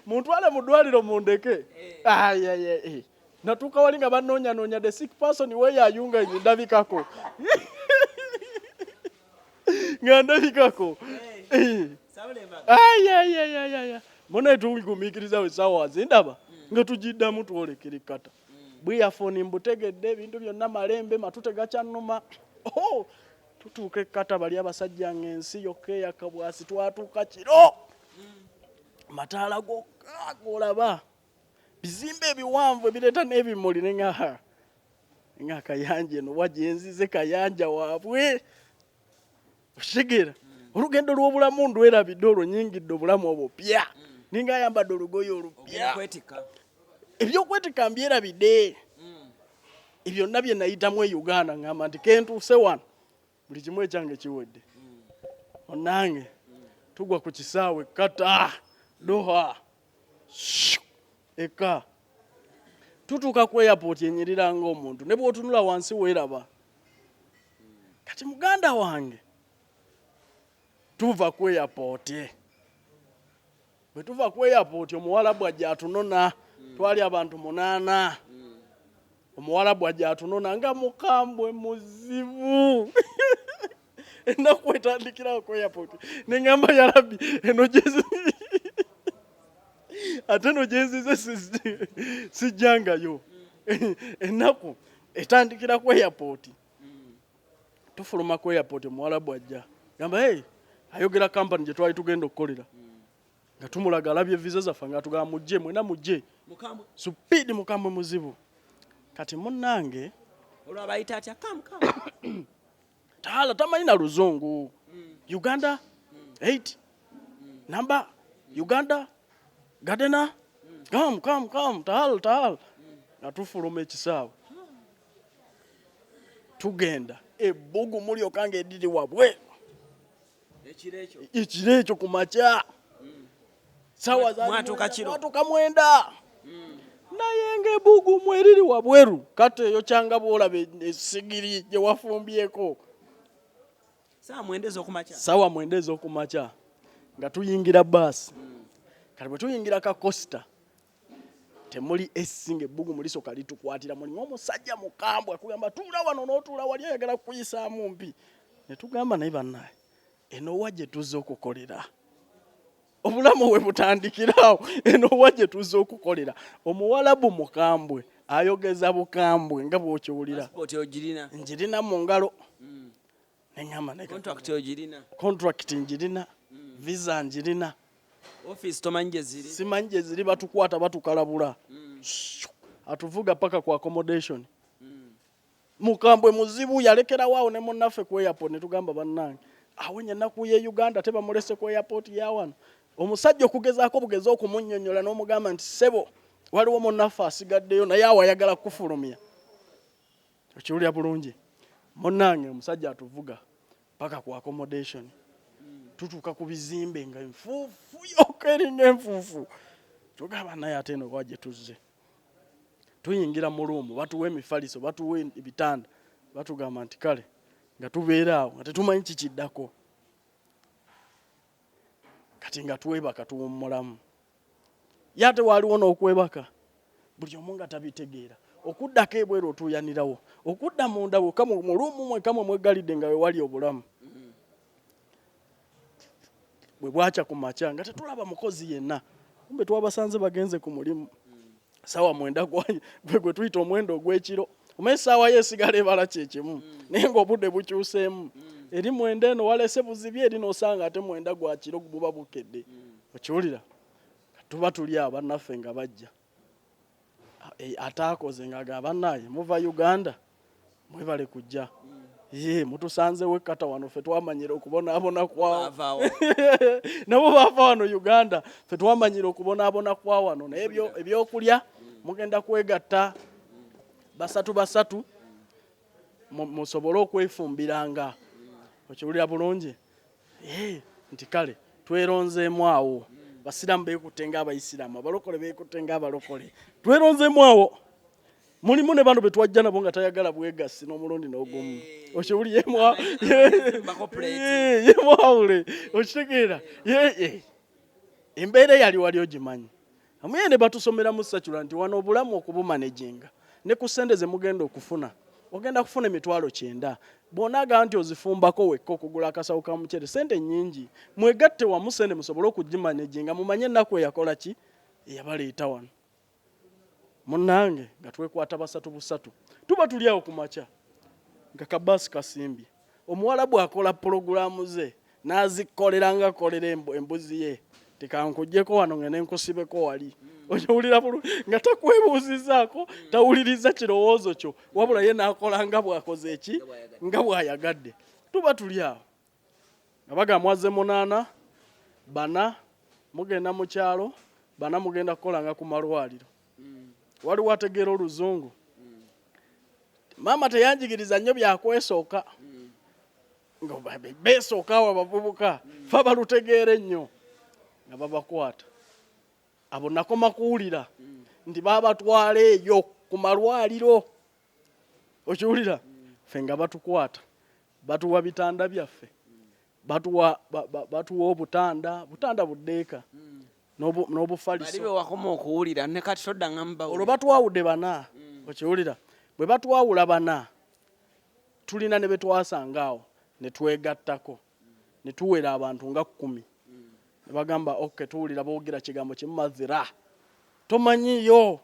muntwale mu ddwaliro mundeke natuuka wali nga banoonyanoonya the sick person weyayunga enyo ndabikako nga ndabikako munaye tugigumiikirizawo essaawa zindaba nga tugiddamu twolekere Qatar bweyafoni mbutegedde ebintu byonna malembe matu tegakyannuma tutuuka Qatar bali abasajja ng'ensi yokka eyakabwasi twatuuka kiro mataala gokka golaba bizimbe ebiwanvu ebireeta n'ebimuli nga Kayanja eno wajenzize Kayanja waabwe okitegeera olugendo lw'obulamu ndwerabidde olwo nyingidde obulamu obupya ninga ayambadde olugoye olupya ebyokwetika mbyerabidde ebyo byonna bye nayitamu e Uganda ngamba nti kentuuse wano buli kimu ekyange kiwedde onange tugwa ku kisaawe Qatar Doha eka tutuuka ku airport enyirira ng'omuntu ne bw'otunula wansi weeraba kati muganda wange tuva ku airport bwe tuva ku airport omuwalabu ajja atunona twali abantu 8 omuwalabu ajja atunona nga mukambwe muzibu ennaku etandikirawo ku airport neŋŋamba yalabi eno ate no gyenzize sijjangayo ennaku etandikira ku airport tufuluma ku airport omuwalabu ajja gamba ayogera kampani gye twali tugenda okukolera nga tumulaga alabye visa zaffe nga tugamba mujje mwena mujje supiidi mukambwe muzibu kati munnange olwabayita atya come taala tamanyi na luzungu Uganda 8 number Uganda Gadena come taala natufuluma ekisaawe tugenda ebbugu mulyo kange ediri wabwe ekiro ekyo ku makya sawa mwatuka mwenda naye ng'ebbugu mweriri wabweru kati eyo kyanga bwolaba esigiri gye wafumbyeko sawa mwenda ez'okumakya nga tuyingira baasi kati bwe tuyingira ka Costa temuli essinga ebbugu mulisoka litukwatira mulimu omusajja mukambwe akugamba tuula wano n'otuula wali ayagala kuyisaamu mpi ne tugamba naye bannaye eno wa gye tuzze okukolera obulamu we butandikirawo eno wa gye tuzze okukolera omuwalabu mukambwe ayogeza bukambwe nga bw'okiwulira njirina mu ngalo neŋŋamba contract njirina visa njirina office tomanyi gye ziri simanyi gye ziri batukwata batukalabula atuvuga paka ku accommodation mukambwe muzibu yalekerawo awo ne munnaffe ku airport ne tugamba bannange awo ennaku ye Uganda tebamulese ku airport ya wano omusajja okugezaako bugezi okumunnyonnyola n'omugamba nti ssebo waliwo munnaffe asigaddeyo naye awo ayagala kufulumya okiwulira bulungi munnange omusajja atuvuga paka ku accommodation tutuuka ku bizimbe nga enfuufu yokeringa enfuufu tugamba naye ate eno kwa gye tuzze tuyingira mu luumu batuwa emifaliso batuwa ebitanda batugamba nti kale nga tubeera awo nga tetumanyi kikiddako kati nga twebaka tuwummulamu ye ate waaliwo n'okwebaka buli omu nga tabitegeera okuddako ebweru otuuyanirawo okudda munda wokka mu luumu mwekka mwe mwegalidde nga we wali obulamu bwe bwakya ku makya nga tetulaba mukozi yenna kumbe twabasanze bagenze ku mulimu sawa mwenda gwe tuyita omwenda ogw'ekiro omanyi essaawa ye esigala ebala kyekimu naye ng'obudde bukyuseemu eri mwenda eno walese buzibi eri n'osanga ate mwenda gwa kiro buba bukedde okiwulira tuba tuli awo bannaffe nga bajja ataakoze ng'agamba bannaye muva Uganda mwebale kujja ye mutusanzewo ekkata wano ffe twamanyira okubonaabona kwawo nabo baava wano Uganda ffe twamanyira okubonaabona kwa wano naye ebyokulya mugenda kwegatta basatu musobole okwefumbiranga okiwulira bulungi nti kale tweronzeemu awo basiraamu beekutte ng'abayisiraamu abalokole beekutte ng'abalokole tweronzeemu awo mulimu ne bano be twajja nabo nga tayagala bwegassi n'omulundi n'ogumu okiwuli yemwawule okitegeera embeera eyali wali ogimanyi amuye ne batusomeramu Secular nti wano obulamu okubumanejinga ne ku ssente ze mugenda okufuna ogenda kufuna emitwalo 9 bw'onaaga nti ozifumbako wekka okugula akasawo ka mucere ssente nnyingi mwegatte wamu ssente musobole okugimanejinga mumanye ennaku eyakola ki eyabaleeta wano munnange nga twekwata busatu tuba tuli awo ku makya nga kabaasi kasimbye omuwala bw'akola pologulaamu ze n'azikolera nga akolera embuzi ye tekankuggyeko wano nga nenkusibeko wali okiwulira nga takwebuuzizaako tawuliriza kirowoozo kyo wabula ye n'akola nga bw'akoze eki nga bw'ayagadde tuba tuli awo nga baga mwaze 8 bana mugenda mu kyalo bana mugenda kukolanga ku malwaliro waliwo ategeera oluzungu maama teyanjigiriza nnyo byakwesooka nga beesooka awo abavubuka fe balutegeera ennyo nga babakwata abo nakoma kuwulira nti babatwala eyo ku malwaliro okiwulira ffe nga batukwata batuwa bitanda byaffe batuwa obutanda buddeeka n'obufaliso wakoma okuwulira ne kati todda ngamba olwo batwawudde bana okiwulira bwe batwawula bana tulina ne betwasanga awo ne twegattako ne tuwera abantu nga 10 ne bagamba okay tuwulira boogera kigambo kimu mazira tomanyiyo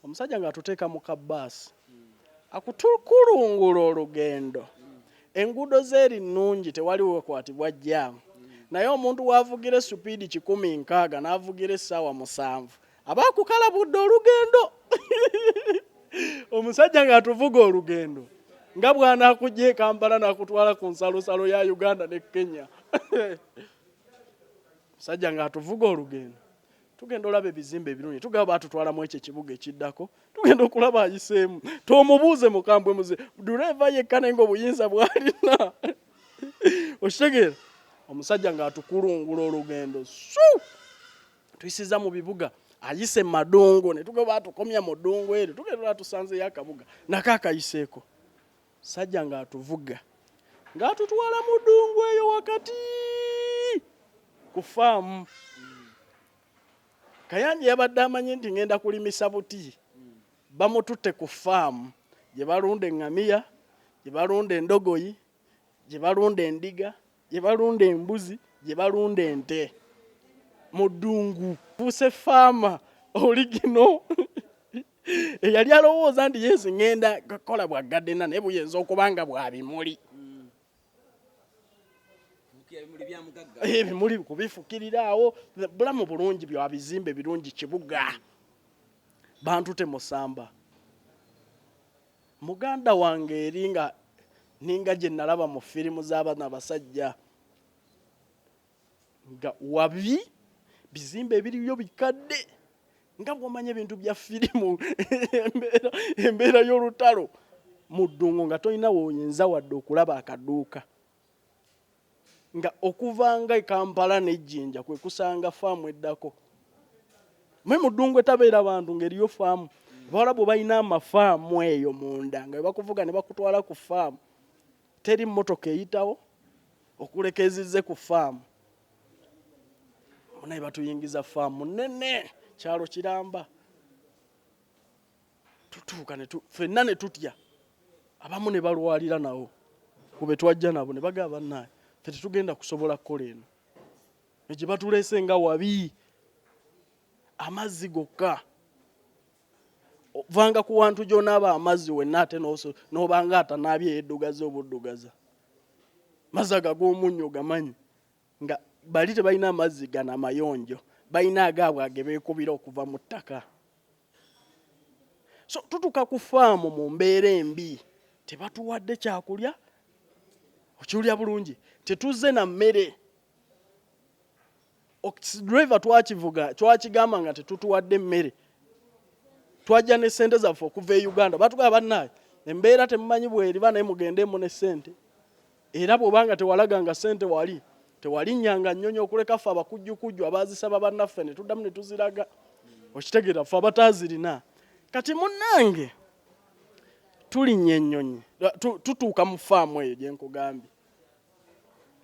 omusajja ng'atuteeka mu kabaasi akutukulungula olugendo enguudo zeeri nnungi tewali wekwatibwa jjaamu naye omuntu waavugira supiidi 160 n'avugira essaawa 7 aba akukalabudde olugendo omusajja ng'atuvuga olugendo nga bwana akujja e Kampala n'akutwala ku nsalosalo ya Uganda ne Kenya. Omusajja ng'atuvuga olugendo tugenda olaba ebizimbe ebirungi tugaba batutwalamu ekyo ekibuga ekiddako tugenda okulaba ayiseemu tomubuuze mukambwe muze dureva yekka naye ng'obuyinza bw'alina. Okitegeera omusajja ng'atukulungula olugendo tuyisiza mu bibuga ayise madongo ne tugaba atukomya mu ddongo eryo tugenda atusanzeyo akabuga nako akayiseeko. Sajja ng'atuvuga ng'atutwala mu ddungu eyo wakati ku faamu. Kayanja yabadde amanyi nti ngenda kulimisa buti. Bamututte ku faamu gye balunda eŋŋamiya, gye balunda endogoyi, gye balunda endiga, gye balunda embuzi, gye balunda ente mu ddungu. Tuuse faama oligino eyali alowooza nti yesu ngenda kakola bwa gadena naye buyinza okuba nga bwa bimuli. Ebimuli kubifukirira awo bulamu bulungi bya bizimbe birungi kibuga. Bantu temusamba. Muganda wange eringa ninga gye nalaba mu firimu z'abaana abasajja nga wabi bizimbe ebiriyo bikadde nga bw'omanya ebintu bya firimu embeera y'olutalo mu ddungu nga tolina woyinza wadde okulaba akaduuka. Nga okuvanga e Kampala n'ejjinja kwe kusanga faamu eddako. Mwe mu ddungu etabeera bantu ng'eriyo faamu. Abawarabu balina amafaamu eyo munda nga bakuvuga ne bakutwala ku faamu. Teri mmotoka eyitawo okulekezizze ku faamu. Munaye batuyingiza faamu nene kyalo kiramba. Tutuuka ffenna ne tutya. Abamu ne balwalira nawo. Kube twajja nabo ne bagamba naye ffe tetugenda kusobola kukola eno. Gye batuleese nga wabi amazzi gokka. Vanga ku wantu gy'onaaba amazzi wenna ate n'obanga atanaabye yeddugaza obuddugaza. Mazzi ag'omunnyo gamanyi nga bali tebalina amazzi gano amayonjo balina agaabwe ge beekubira okuva mu ttaka. So tutuuka ku faamu mu mbeera embi tebatuwadde kyakulya okiwulya bulungi tetuzze na mmere. Oxidriver twakigamba nga tetutuwadde mmere. Twajja ne ssente zaffe okuva e Uganda batugamba bannaye embeera temumanyi bweriba naye mugendemu ne ssente. Era bw'obanga tewalaga nga ssente wali tewalinnyanga nnyonyi okuleka ffe abakujjukujju abaazisaba bannaffe ne tuddamu ne tuziraga. Okitegeera ffe abataazirina. Kati munnange tulinnya ennyonyi tutuuka mu faamu eyo gye nkugambye.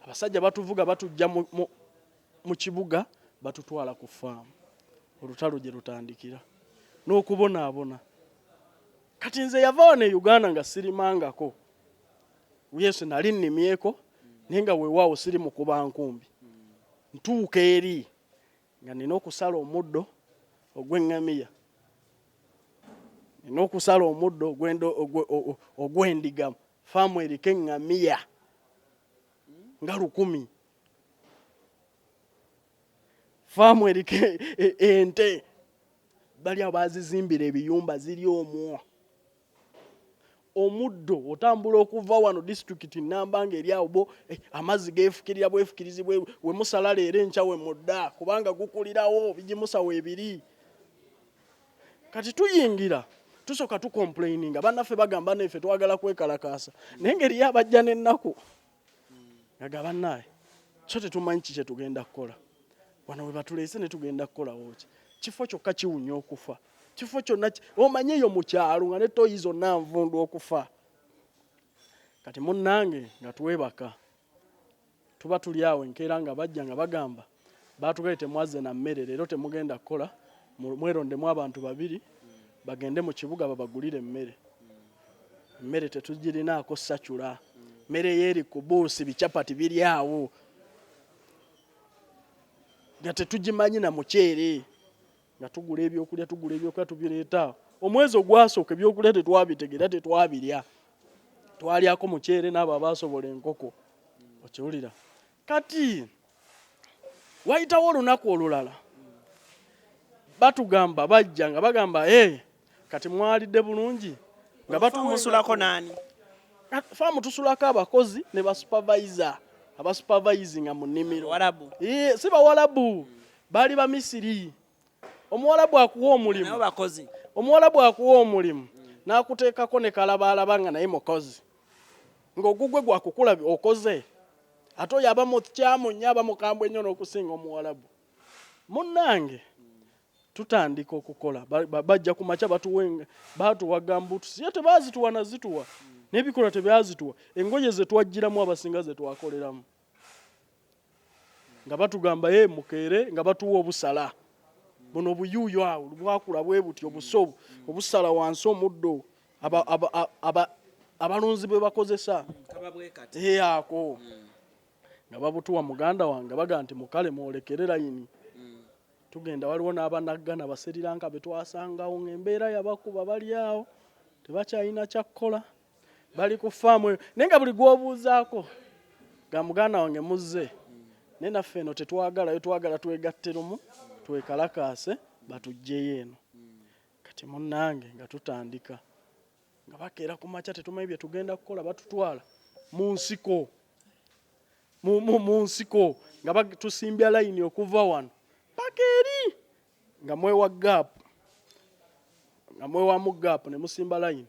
Abasajja batuvuga batujja mu kibuga batutwala ku faamu. Olutalo gye lutandikira n'okubonaabona. Kati nze yava wano e Uganda nga sirimangako. Yesu nali nnimyeko naye nga weewaawo siri mu kuba nkumbi. Ntuuka eri nga nina okusala omuddo ogw'eŋŋamiya. Nina okusala omuddo ogw'endiga. Faamu eriko eŋŋamiya nga 1,000. Faamu eriko ente. Bali abazizimbira ebiyumba ziri omwo. Omuddo otambula okuva wano disitulikiti Nambanga eri awo amazzi geefukirira bwefukirizi we musala leero enkya we mudda kubanga gukulirawo bigimusa weebiri. Kati tuyingira tusooka tukomplaininga bannaffe bagamba naffe twagala kwekalakaasa naye ngeri abajja n'ennaku nga bannaye so tetumanyi ki kye tugenda kukola. Wano we batuleese ne tugenda kukolawo ki? Kifo kyokka kiwunya okufa. Kifo kyonna omanyi eyo mu kyalo nga ne toyi zonna nvundu okufa. Kati munnange nga twebaka tuba tuli awo enkeera nga bajja nga bagamba baatugaye temwazze na mmere leero temugenda kukola mwerondemu abantu 2 bagende mu kibuga babagulire emmere. Emmere tetugirinaako sacula. Mmere yeeri ku buusi bicyapati biri awo nga tetugimanyi na muceere. Nga tugula ebyokulya tubireeta. Omwezi ogwasooka ebyokulya tetwabitegera tetwabirya. Twalyako muceere n'abo abaasobola enkoko. Okiwulira? Kati wayitawo olunaku olulala batugamba bajja nga bagamba kati mwalidde bulungi nga batumusulako nani faamu tusulako abakozi ne ba supervisor aba supervising mu nnimiro Warabu si bawalabu bali ba Misiri omuwalabu akuwa omulimu omuwalabu akuwa omulimu n'akuteekako ne kalabalaba nga naye mukozi ng'ogugwe gwakukulabi okoze ate oyo aba mu kyamu nnyo aba mukambwe ennyo n'okusinga omuwalabu munnange tutandika okukola bajja ku makya batuwa gambuutusi ye tebaazituwa nazituwa n'ebikola tebyazituwa engoye ze twajjiramu abasinga ze twakoleramu nga batugamba mukeere nga batuwa obusala buno obuyuuyo awo bwakula bwe buti obusobo obusala wansi omuddo abalunzi bwe bakozesa ako nga babutuwa muganda wange baga nti mukale mwolekere layini tugenda waliwo n'abanaggana baseriranka be twasangawo ng'embeera yabakuba bali awo tebakyalina kyakkola bali ku faamu eyo naye nga buli gw'obuuzaako ga muganda wange muzze naye naffe eno tetwagalayo twagala twegatte lumu twekalakaase batuggyeyo eno kati munnange nga tutandika nga bakeera ku makya tetumanyi bye tugenda kukola batutwala mu nsiko mu nsiko nga tusimbya layini okuva wano paka eri nga mwewa gaapu nga mwewamu gaapu ne musimba layini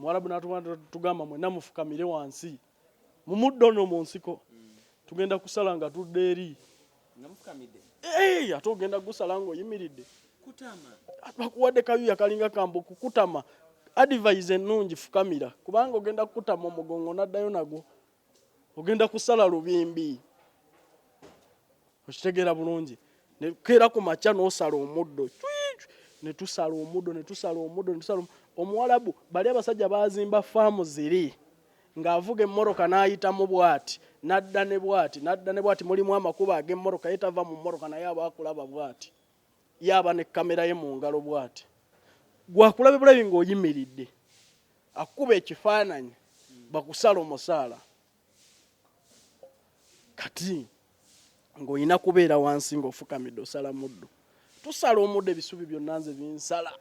Mwarabu n'atugamba mwenna mufukamire wansi mu muddo no mu nsiko tugenda kusala nga tudde eri ate ogenda gusala ng'oyimiridde bakuwadde kayuya kalinga kambo kukutama advise ennungi fukamira kubanga ogenda kukutama omugongo n'addayo nagwo ogenda kusala lubimbi okitegeera bulungi nekeera ku makya n'osala omuddo netusala omuddo omuwalabu bali abasajja bazimba faamu ziri ng'avuga emmoroka n'ayitamu bw'ati n'adda ne bw'ati mulimu amakubo ag'emmoroka ye tava mu mmoroka naye aba akulaba bw'ati yaba ne kamera ye mu ngalo bw'ati gwakulabe bulabi ng'oyimiridde akuba ekifaananyi bakusala omusaala kati ng'olina kubeera wansi ng'ofukamidde osala muddo tusala omuddo ebisubi byonna nze binsala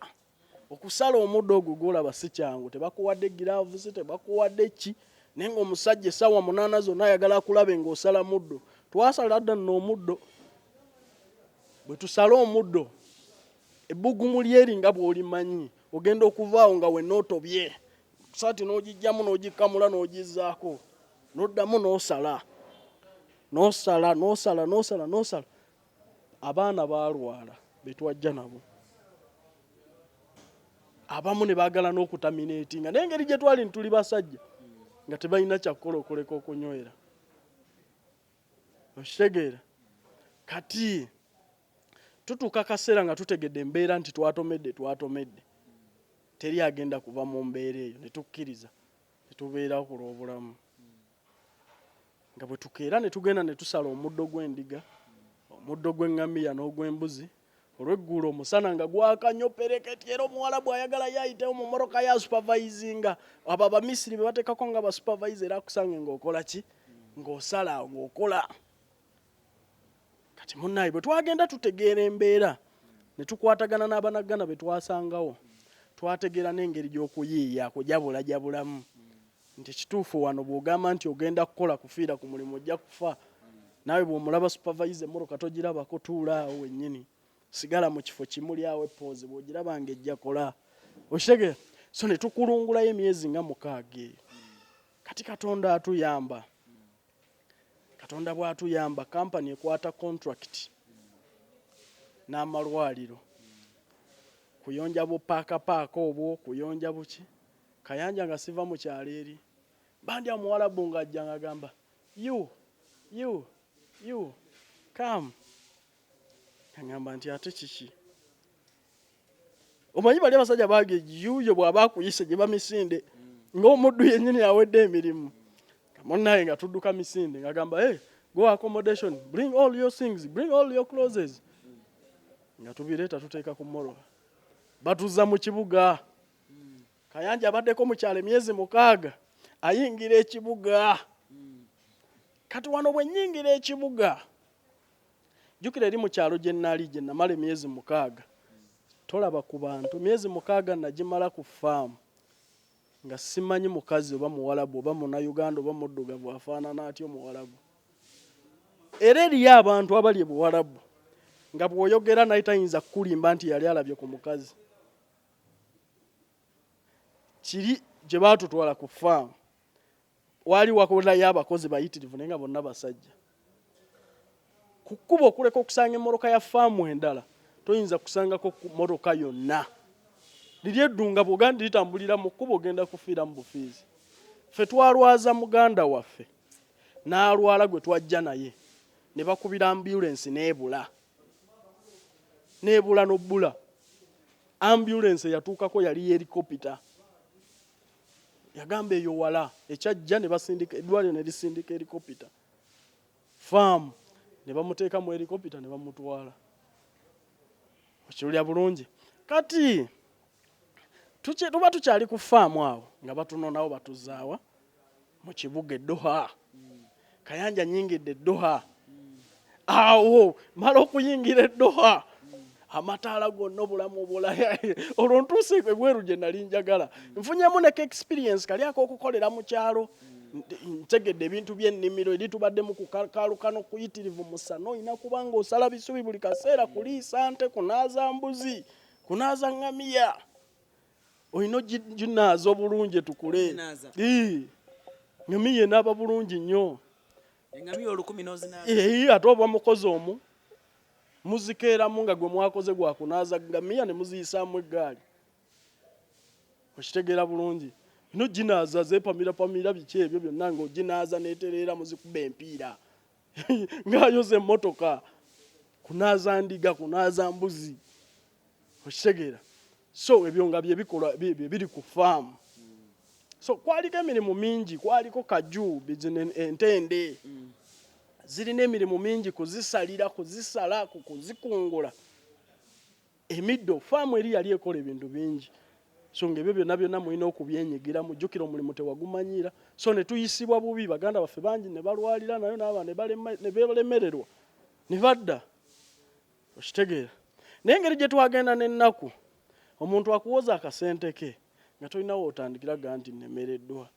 okusala omuddo ogwo gwolaba si kyangu tebakuwadde giraavuzi tebakuwadde ki naye ng'omusajja essaawa 8 zonna ayagala akulabe ng'osala muddo twasala dda nno omuddo bwe tusala omuddo ebbugumu lyeri nga bw'olimanyi ogenda okuvaawo nga wenna otobye saati n'ogijjamu n'ogikamula n'ogizzaako n'oddamu n'osala abaana baalwala betwajja nabo abamu ne baagala n'okutamineetinga naye engeri gye twali ntuli basajja nga tebalina kyakkola okoleka okunywera okitegeera kati tutuuka kaseera nga tutegedde embeera nti twatomedde teri agenda kuva mu mbeera eyo ne tukkiriza ne tubeerawo ku lw'obulamu nga bwe tukeera ne tugenda ne tusala omuddo gw'endiga omuddo gw'eŋŋamiya n'ogw'embuzi olw'eggulo omusana nga gwaka nnyo pereketi era omuwalabu ayagala yayitewo mu mmoroka ya supervisinga abo abamisiri be bateekako nga ba supervisor era akusange ng'okola ki ng'osala ng'okola kati munnaye bwe twagenda tutegeera embeera ne tukwatagana n'abanaggana be twasangawo twategeera n'engeri gy'okuyiiya kujabulajabulamu nti kituufu wano bw'ogamba nti ogenda kukola kufiira ku mulimu ojja kufa naawe bw'omulaba supervisor emmoroka togirabako tuula awo wennyini sigala mu kifo kimuli awo epoozi bw'ogiraba ng'ejja kola okitegeera so ne tukulungulayo emyezi nga 6 eyo kati Katonda atuyamba Katonda bw'atuyamba kampani ekwata contract n'amalwaliro kuyonja bupaakapaaka obwo kuyonja buki Kayanja nga siva mu kyalo eri bandya Muwarabu ng'ajja ng'agamba you come ngamba nti ate kiki omanyi bali abasajja baage yuyo bw'aba akuyise gye bamisinde ng'omuddu yennyini awedde emirimu munnaye nga tudduka misinde ng'agamba go accommodation bring all your things bring all your clothes nga tubireeta tuteeka ku mmoroka batuzza mu kibuga Kayanja abaddeko mu kyalo emyezi 6 ayingira ekibuga kati wano bwe nnyingira ekibuga jjukira eri mu kyalo gye nnaali gye namala emyezi 6 tolaba ku bantu myezi 6 nagimala ku farm nga simanyi mukazi oba muwalabu oba Munnayuganda oba muddugavu afaanana atyo muwalabu. Era eriyo abantu abali buwalabu nga bw'oyogera naye tayinza kukulimba nti yali alabye ku mukazi. Kiri gye baatutwala ku farm wali wakolerayo abakozi bayitirivu naye nga bonna basajja. Ku kkubo okuleka okusanga emmoroka ya faamu endala toyinza kusangako mmotoka yonna. Liri eddunga bw'ogenda litambulira mu kkubo ogenda kufiira mu bufiizi. Ffe twalwaza muganda waffe n'alwala gwe twajja naye ne bakubira ambulensi n'ebula n'obbula. Ambulensi yatuukako yali helikopita. Yagamba eyo wala ekyajja ne basindika eddwaliro ne lisindika helikopita. Faamu ne bamuteeka mu helikopita ne bamutwala. Okiwulira bulungi. Kati tuba tukyali ku faamu awo nga batunonawo batuzaawa mu kibuga Doha. Kayanja nnyingidde Doha. Awo mala okuyingira Doha amataala gonna obulamu obulaya olwo ntuuse ebweru gye nali njagala. Nfunyemu neko experience kali ak'okukolera mu kyalo. Ntegedde ebintu by'ennimiro eri tubadde mu kukalukano kuyitirivu musano olina kuba ng'osala bisubi buli kaseera kuliisa nte kunaaza mbuzi kunaaza ngamiya. Olina ginaaza obulungi tukule. Ngamiya enaaba bulungi nnyo. Engamiya 10 n'ozinaaza. Ate oba mukozi omu muzikeeramu nga gwe mwakoze gwakunaaza ngamiya ne muziyisaamu eggaali. Okitegeera bulungi. Ino ginaaza zeepamira biki ebyo byonna ng'oginaaza n'etereera muzikuba empiira ng'ayoza emmotoka kunaaza ndiga kunaaza mbuzi. Okitegeera. So ebyo nga bye bikolwa biri ku faamu. So kwaliko emirimu mingi, kwaliko kaju entende zirina emirimu mingi kuzisalira kuzisala kuzikungula emiddo. Faamu eri yali ekola ebintu bingi. So ng'ebyo byonna mulina okubyenyigira mujjukira omulimu tewagumanyira. So ne tuyisibwa bubi baganda baffe bangi ne balwalira nayo n'abantu ne balemererwa ne badda. Okitegeera. Naye engeri gye twagenda n'ennaku omuntu akuwoza akasente ke nga tolinawo otandikira gaa nti nnemereddwa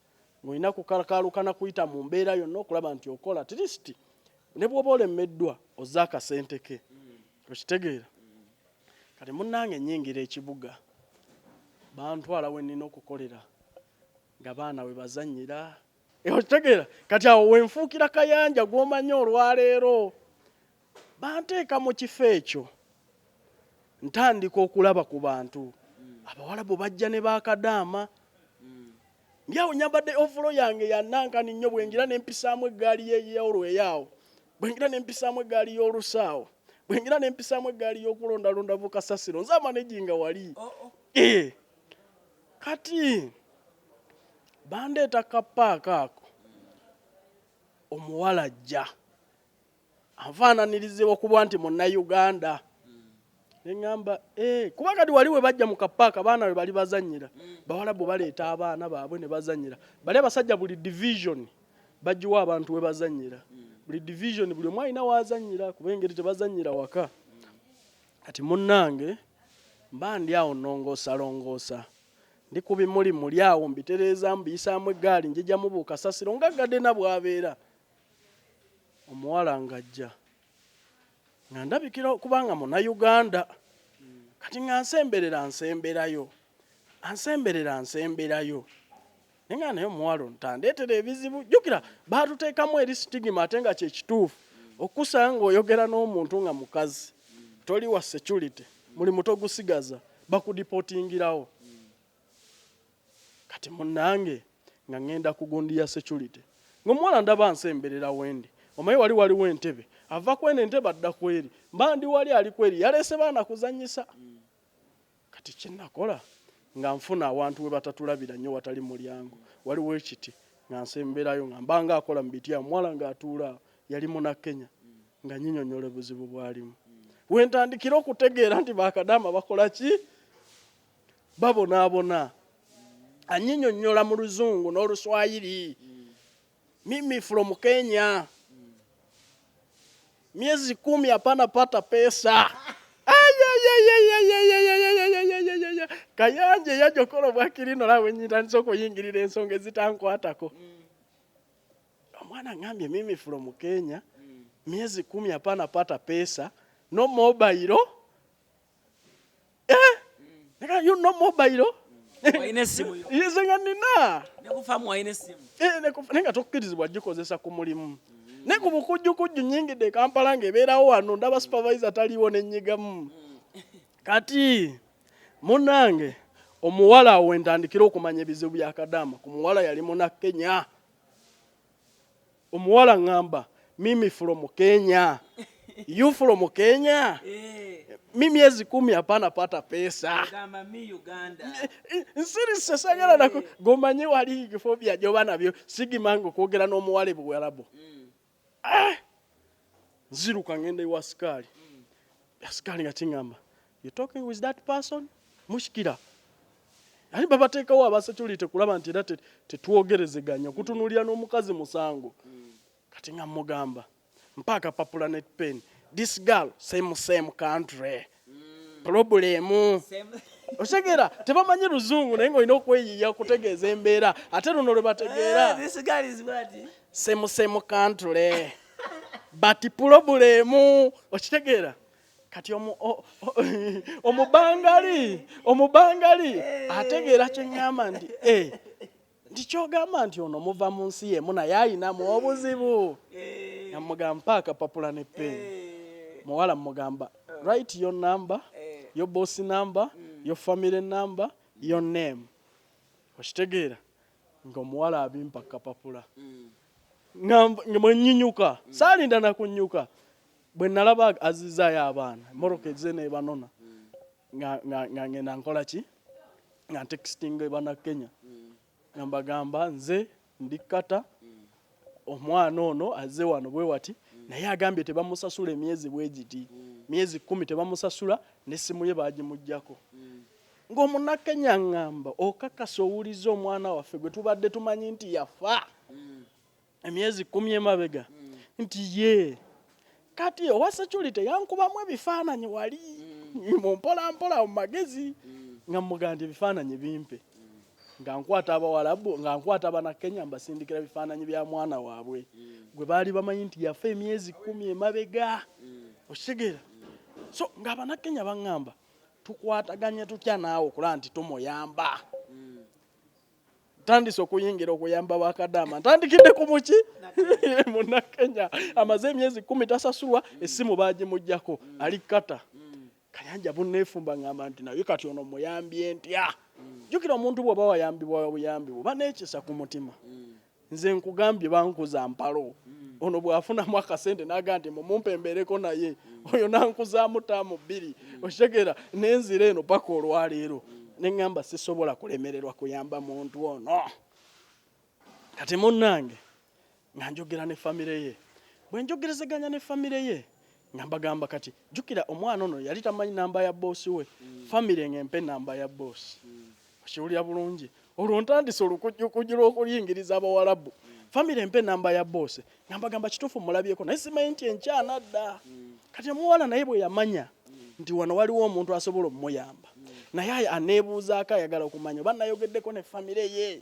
ng'olina kukalukana kuyita mu mbeera yonna okulaba nti okola at least ne bw'oba olemeddwa ozza akasente ke. Okitegeera. Kati munnange nnyingira ekibuga bantwala we nnina okukolera nga baana we bazannyira. Okitegeera. Kati awo wenfuukira Kayanja gw'omanyi olwaleero banteeka mu kifo ekyo ntandika okulaba ku bantu. Abawalabu bajja ne baakadaama. Mbyawo nyambadde ovulo yange ya nankani nnyo bwengira n'empisaamu eggaali y'olweyaawo bwengira n'empisaamu eggaali y'olusaawo bwengira n'empisaamu eggaali y'okulondalonda bukasasiro nze amanegi nga wali. Kati bandeeta kapaaka ako omuwala ajja anfaananiriza okuba nti Munnayuganda. Neŋŋamba kuba kati wali we bajja mu kapaaka abaana we bali bazannyira bawalabu baleeta abaana baabwe ne bazannyira. Bali abasajja buli division bagiwa abantu we bazannyira. Buli division buli omu alina wazannyira kuba engeri tebazannyira waka. Kati munnange mba ndi awo nongoosalongoosa ndi ku bimuli muli awo mbitereeza mbiyisaamu eggaali njijjamu bukasasiro nga gadde na bw'abeera. Omuwala ng'ajja nga ndabikira kubanga Munnayuganda. Kati nga nsemberayo naye nga naye omuwala ntandeetera ebizibu. Jjukira baatuteekamu eri sitigima ate nga kye kituufu okusanga ng'oyogera n'omuntu nga mukazi toli wa security mulimu togusigaza bakudipootingirawo. Kati munnange nga ngenda kugundiya security ng'omuwala ndaba nsemberera wendi omanyi waliwo entebe ava kwene entebe adda kweri mba ndi wali ali kweri yaleese baana kuzannyisa. Kati kyenakola nga nfuna awantu we batatulabira nnyo watali mulyango waliwo ekiti nga nsemberayo nga mbanga akola mu biti omuwala ng'atuula yali Munnakenya nga nyinyonnyola obuzibu bwalimu. Wentandikira okutegeera nti bakadaama bakola ki babonaabona. Anyinyonnyola mu Luzungu n'Oluswayiri. Mimi from Kenya. Miezi 10 hapana pata pesa. Kayanja yajokola bwakirino lawe nyitandise okuyingirira ensonga ezitankwatako. Omwana ngambye mimi from Kenya, miezi 10 hapana pata pesa, no mobile. Neka you no mobile. Waine simu yo. Yizenga nina. Nekufamu waine simu. Nenga tokkirizibwa gikozesa ku mulimu. Ne ku bukujjukujju nyingi de Kampala ng'ebeerawo wano ndaba supervisor taliwo n'ennyigamu. Kati munange omuwala wentandikira okumanya ebizibu bya Kadaama ku muwala yali muna Kenya. Omuwala ngamba mimi from Kenya. You from Kenya? Mimi miezi 10 hapana pata pesa. Kama mi Uganda. Nsiri sesagala nako gomanyi wali gifobia joba nabyo sigimango kwogera n'omuwale bwalabo. Ziruka ngende wa askari. Askari ngachingamba. You talking with that person? Mushikira. Ali baba tekawo abasecurity kulaba nti era tetwogerezeganya kutunulira n'omukazi musango. Kati nga mugamba mpaka papula net pen. This girl same country. Problemu. Oshegera tebamanyi luzungu naye ng'olina okweyiya kutegeeza embeera ate luno lwe bategeera. This girl is what? Same country. But problemu. Okitegeera kati omubangali ategeera kyeŋŋamba nti ndikyogamba nti ono muva mu nsi yemu naye ayinamu obuzibu. Namugamba mpaaka papula ne peni. Muwala mugamba write your number, your boss number, your family number, your name. Okitegeera ng'omuwala abimpa kapapula. Mwenyinyuka saalinda nakunyuka bwe nalaba azizaayo abaana moroka ezze nebanona nga ngenda nkola ki nga texting bana Kenya ngambagamba nze ndi Qatar omwana ono azze wano bwe wati naye agambye tebamusasula emyezi bwegiti myezi 10 tebamusasula n'essimu ye baagimuggyako ng'omuna Kenya ngamba okakasa owuliza omwana waffe gwe tubadde tumanyi nti yafa emyezi 10 emabega nti ye kati owa security yankubamu ebifaananyi wali mumpolampola mu magezi nga mugandi ebifaananyi bimpe nga nkwata abawalabu nga nkwata abana Kenya mbasindikira ebifaananyi bya mwana waabwe gwe baali bamanyi nti yafa emyezi 10 emabega. Okitegeera so ng'abana Kenya baŋŋamba tukwataganye tutya naawe okulaba nti tumuyamba. Tandise okuyingira okuyamba ba Kadaama ntandikidde ku muki muna Kenya amaze emyezi 10 tasasulwa essimu baagimuggyako ali Qatar. Kayanja bunneefumba ngamba nti naye kati ono muyambye ntya. Jjukira omuntu bw'oba wayambibwa buyambi oba neekisa ku mutima. Nze nkugambye bankuza mpalo ono bw'afunamu akasente n'aga nti mumumpembereko naye oyo nankuzaamu ttaamu 2. Okitegeera n'enzira eno paka olwaleero neŋŋamba sisobola kulemererwa kuyamba muntu ono. Kati munnange nga njogera ne famire ye bwe njogerezeganya ne famire ye nga mbagamba kati jjukira omwana ono yali tamanyi namba ya boosi we famire ng'empe namba ya boosi. Okiwulira bulungi olwo ntandise olukujjukujju lw'okuyingiriza abawalabu famire empe namba ya boosi nga mbagamba kituufu mulabyeko naye simanyi nti enkyana dda. Kati omuwala naye bwe yamanya nti wano waliwo omuntu asobola omuyamba naye aneebuuzaako ayagala okumanya oba nayogeddeko ne famire ye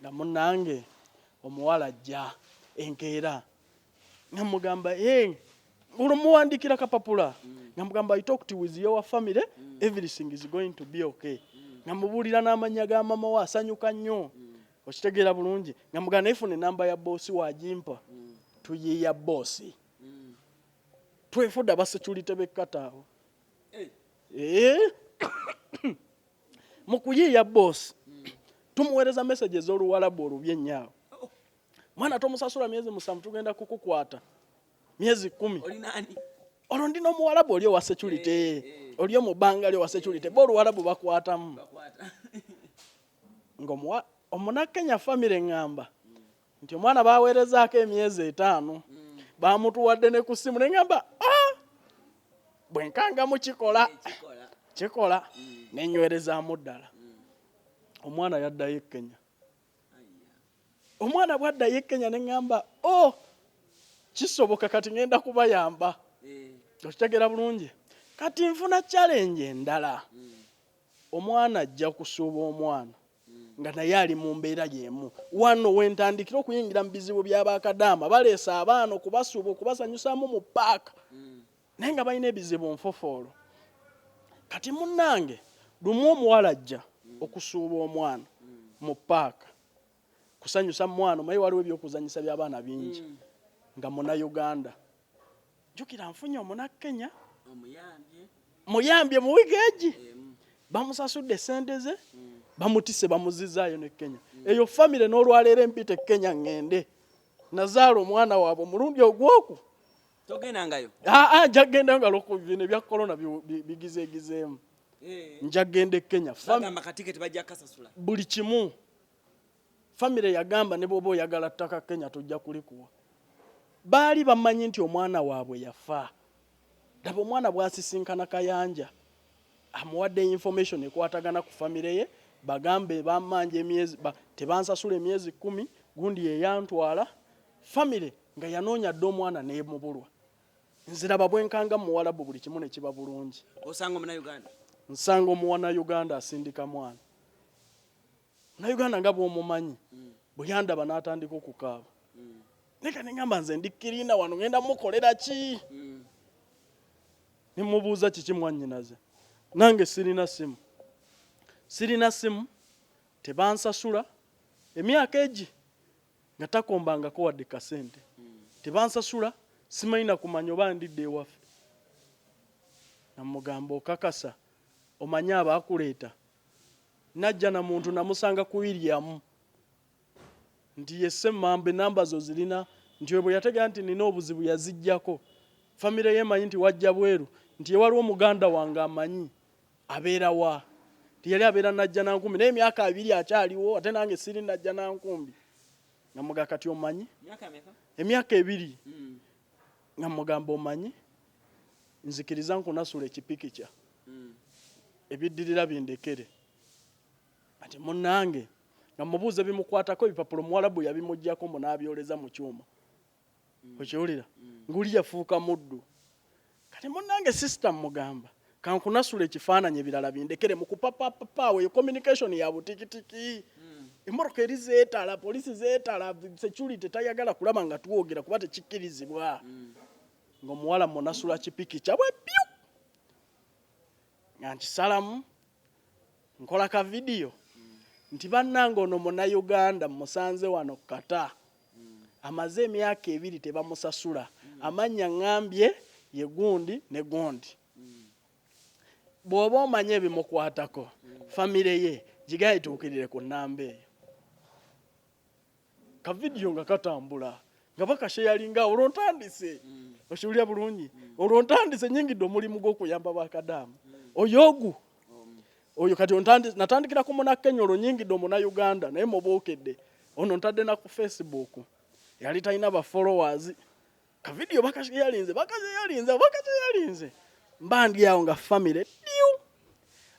nga munnange omuwala ajja enkeera nga mugamba olumuwandikira kapapula nga mugamba I talked with your family everything is going to be okay nga mubuulira n'amanya ga mama we asanyuka nnyo. Okitegeera bulungi nga mugamba nayefuna enamba ya boosi wagimpa tuyiiya boosi twefudde abasecurity b'ekkata awo mu kuyiiya boosi tumuweereza message ez'oluwalabu olubye ennyo. Mwana tomusasula myezi 7 tugenda kukukwata myezi 10. Olwo ndina omuwalabu oli owa security oli omubanga ali owa security b'oluwalabu bakwatamu omuna Kenya family ngamba nti omwana baweerezaako emyezi 5 bamutuwadde ne ku ssimu neŋŋamba bwe nkanga mukikola kikola nenywerezaamu ddala. Omwana yaddayo e Kenya. Omwana bwaddayo e Kenya neŋŋamba kisoboka kati ngenda kubayamba. Okitegeera bulungi kati nfuna challenge endala omwana ajja kusuuba omwana nga naye ali mu mbeera y'emu. Wano wentandikira okuyingira mu bizibu by'abakadaama baleesa abaana okubasuuba okubasanyusaamu mu paaka naye nga balina ebizibu nfofoolo. Kati munnange lumu omuwala ajja okusuuba omwana mu paaka kusanyusa mwana omaye waliwo ebyokuzanyisa by'abaana bingi nga Munnayuganda. Jjukira nfunye Omunnakenya muyambye mu wiiki egi bamusasudde sente ze bamutise bamuzizaayo ne Kenya. Eyo famire n'olwaleero empite Kenya ngende nazaala omwana waabwe omulundi ogwoku togendangayo njagenda nga loko bino ebya corona bigizeegizeemu njagende Kenya buli kimu. Famire yagamba ne bwoba oyagala ttaka Kenya tujja kulikuwa. Baali bamanyi nti omwana waabwe yafa. Laba omwana bw'asisinkana Kayanja amuwadde information ekwatagana ku famire ye bagambe bamanja emyezi tebansasula emyezi 10 gundi yeyantwala famire nga yanoonya dde omwana n'emubulwa. Nziraba bwenkanga muwalabu buli kimu ne kiba bulungi. Osanga Omunnayuganda nsanga Omunnayuganda asindika mwana. Munnayuganda nga bw'omumanyi bwe yandaba n'atandika okukaaba neka nengamba nze ndikkirina wano ngenda mukolera ki nimubuuza kiki mwannyinaze nange sirina simu tebansasula emyaka egi nga takombangako wadde kasente tebansasula simanyi na kumanya oba ndidde ewaffe. Namugamba okakasa omanyi abaakuleeta najja na muntu namusanga ku William nti yesse mambe namba zo zirina nti bwe yategera nti nina obuzibu yazijjako famire yemanyi nti wajja bweru nti waliwo omuganda wange amanyi abeera wa nti yali abeera najja nankumbi naye emyaka 2 akyaliwo ate nange siri najja nankumbi. Namuga kati omanyi emyaka 2 namugamba omanyi nzikiriza nkunasula ekipikica ebiddirira bindekere ati munnange nga mubuuze bimukwatako ebipapuro Muwarabu yabimuggyako mbu n'abyoleza mu kyuma okiwulira nguli yafuuka muddu. Kati munnange sisita mugamba kankunasula ekifaananyi ebirala bindekere mu kupapapapaawo eyo communication ya butikitiki emmoroka eri zeetala polisi zeetala security tayagala kulaba nga tuwogera kuba tekikkirizibwa ng'omuwala munasula kipiki kyabwe pyu nga nkisalamu nkola ka video nti bannange ono Munnayuganda musanze wano Qatar amaze emyaka 2 tebamusasula amanya ngambye ye gundi ne gundi bw'oba omanye ebimukwatako famire ye gigaye tuukirire ku nnamba eyo ka video nga katambula nga bakasheyalinga olwontandise okiwulira bulungi olwontandise nyingidde omulimu gw'okuyamba bakadamu oyo kati natandikira ku Munnakenya olwo nyingidde Omunnayuganda naye mubookedde ono ntadde na ku Facebook yali talina ba followers ka video bakasheyalinze mbandi awo nga famire diu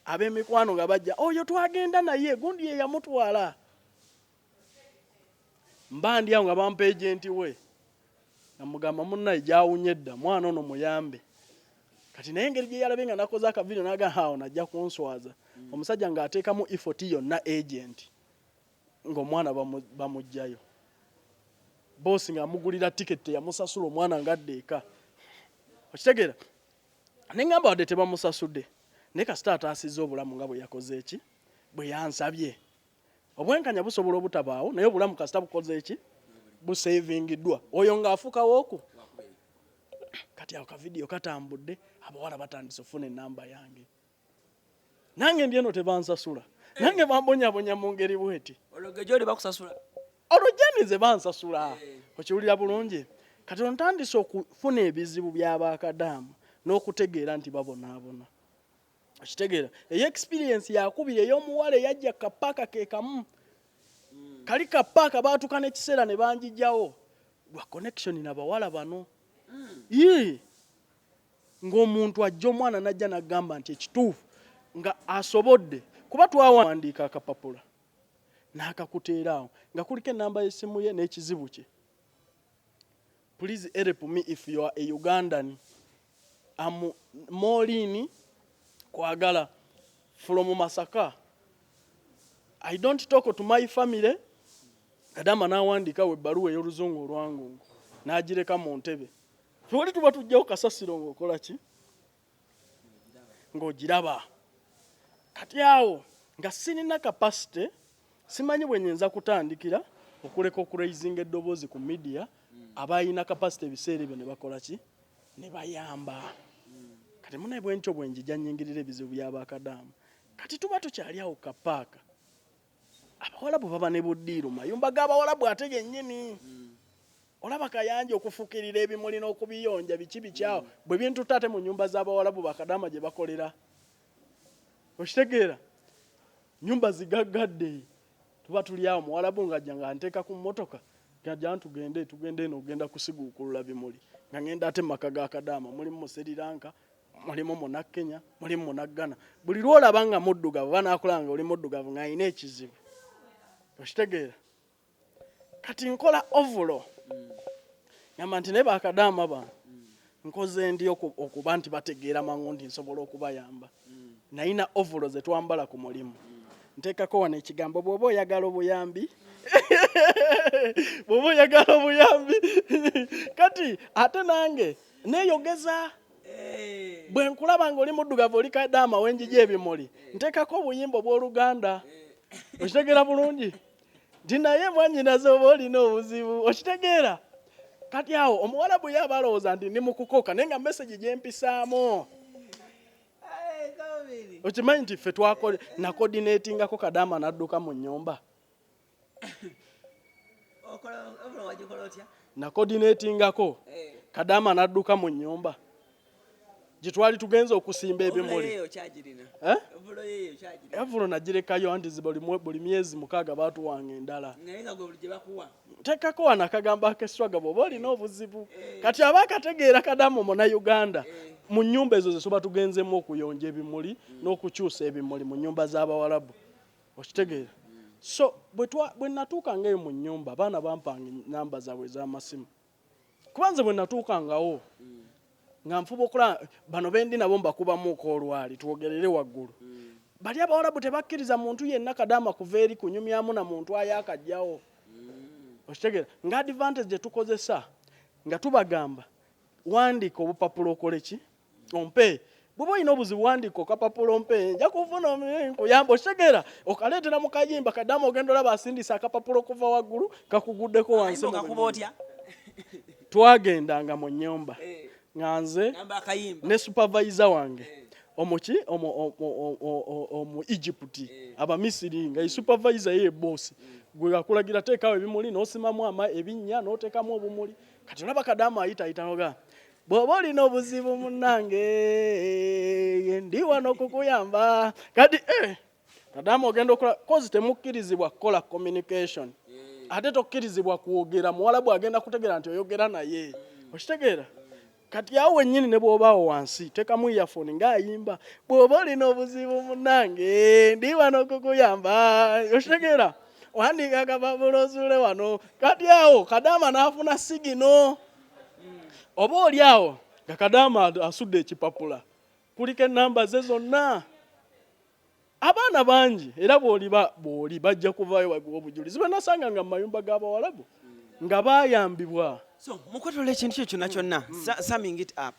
ab'emikwano nga bajja oyo twagenda naye gundi ye yamutwala mbandi awo nga bampa agenti we namugamba munnaye gyawunyedda mwana ono muyambe kati naye engeri gye yalabe nga nakoze akavidiyo naga hao najja kunswaza omusajja ng'ateekamu effort yonna agent ng'omwana bamugjayo bosi ng'amugulira tiketi yamusasula omwana ngadde eka okitegeera nengamba wadde tebamusasudde naye kasita ataasizza obulamu nga bwe yakoze eki bwe yansabye obwenkanya busobola obutabaawo naye obulamu kasita bukoze eki busevingiddwa oyo ng'afuukawo oku kati ako kavidiyo katambudde abawala batandise ofuna enamba yange nange ndi eno tebansasula nange bambonyabonya mu ngeri bweti olwo janize bansasula okiwulira bulungi kati ontandise okufuna ebizibu by'abakadamu n'okutegeera nti babonaabona okitegeera eyo experience yakubira ey'omuwala eyajja kapaaka ke kamu kali kapaaka baatuka n'ekiseera ne banjijjawo lwa connection n'abawala bano ng'omuntu ajja omwana najja n'agamba nti ekituufu nga asobodde kuba twawandiika akapapula n'akakuteeraawo nga kuliko enamba y'essimu ye n'ekizibu kye. Please help me if you are a Ugandan. Molini kwagala from Masaka. I don't talk to my family. Kadama n'awandika ebbaluwa ey'oluzungu olwangu n'agireka mu ntebe. Twali tuba tujjawo kasasiro ng'okola ki? Ng'ogiraba. Kati awo nga sirina capacity simanyi bwe nnyinza kutandikira okuleka okuraising eddoboozi ku media abayina capacity ebiseera ebyo ne bakola ki? Ne bayamba. Kati munaye bwentyo bwe njija nnyingirira ebizibu by'Abakadaama. Kati tuba tukyali awo kapaaka. Abawalabu baba ne buddiiru mayumba g'Abawalabu ate gennyini. Olaba Kayanja okufukirira ebimuli n'okubiyonja biki bikyawo bwe bintu tate mu nnyumba z'Abawalabu Bakadaama gye bakolera. Okitegeera? Nyumba zigaggadde. Tuba tuli awo Muwalabu ng'ajja nga nteeka ku mmotoka. Ng'ajja tugende eno ogenda kusiguukulula bimuli. Nga ngenda ate mu maka ga Kadaama mulimu mu Sri Lanka, mulimu mu Kenya, mulimu mu Ghana. Buli lw'olaba nga muddugavu banaakulanga oli muddugavu ng'ayina ekizibu. Okitegeera? Kati nkola ovulo. Ngamba nti ne Bakadaama bano nkoze ndi okuba nti bategeera mangu nti nsobola okubayamba. Nayina ovulo ze twambala ku mulimu. Nteekako wano ekigambo bw'oba oyagala obuyambi. Bw'oba oyagala obuyambi. Kati ate nange neeyogeza. Bwe nkulaba ng'oli muddugavu oli Kadaama wenjija ebimuli. Nteekako obuyimba obw'Oluganda. Okitegeera bulungi? Nti naye mwannyinaze oba olina obuzibu. Okitegeera? Kati awo Omuwalabu yaba alowooza nti ndi mu kukoka naye nga message gye mpisaamu. Okimanyi nti ffe na coordinatingako Kadaama n'adduka mu nnyumba. Na coordinatingako Kadaama n'adduka mu nnyumba. Gye twali tugenze okusimba ebimuli. Evulo nagirekayo anti buli myezi 6 baatuwanga endala. Teekako wano akagambo ak'eswaga bw'oba olina obuzibu. Kati abaakategeera Kadaama Omunnayuganda mu nnyumba ezo ze tuba tugenzemu okuyonja ebimuli n'okukyusa ebimuli mu nnyumba z'Abawalabu. Okitegeera? So bwe natuukangayo mu nnyumba abaana bampanga namba zaabwe ez'amasimu. Kubanze bwe natuukangawo nga nfuba okulaba bano bendi nabo mbakubamuuko olwali twogerere waggulu. Bali Abawalabu tebakkiriza muntu yenna Kadaama kuva eri kunyumyamu na muntu ayakajjawo. Okitegeera? Nga advantage gye tukozesa nga tubagamba wandiika obupapula okole ki? Ompe. Bw'oba olina obuzibu wandiika okapapula ompe nja kufuna nkuyamba. Okitegeera? Okaleetera mu kayimba Kadaama ogenda olaba asindisa akapapula okuva waggulu kakuguddeko wansi. Twagendanga mu nnyumba nga nze ne supervisor wange omu Egypt Abamisiri nga supervisor ye boss gwe akulagira teekawo ebimuli n'osimamu ebinnya n'oteekamu obumuli. Kati olaba Kadaama ayita noga bw'oba olina obuzibu munnange ndi wano okukuyamba. Kati Kadaama ogenda okola kozi temukkirizibwa kukola communication ate tokkirizibwa kwogera. Muwalabu agenda kutegeera nti oyogera naye. Okitegeera? Kati awo wennyini ne bw'obaawo wansi teekamu earphone ng'ayimba bw'oba olina obuzibu munnange ndi wano okukuyamba. Okitegeera? Wandiika akapapula osuule wano. Kati awo Kadaama n'afuna sigino. Oba oli awo nga Kadaama asudde ekipapula kuliko ennamba ze zonna. Abaana bangi era bw'oli bajja kuvaayo baguwa obujulizi bwe nasanga nga mu mayumba g'Abawalabu nga baayambibwa. So mukwetola ekintu kyo kyonna kyonna summing it up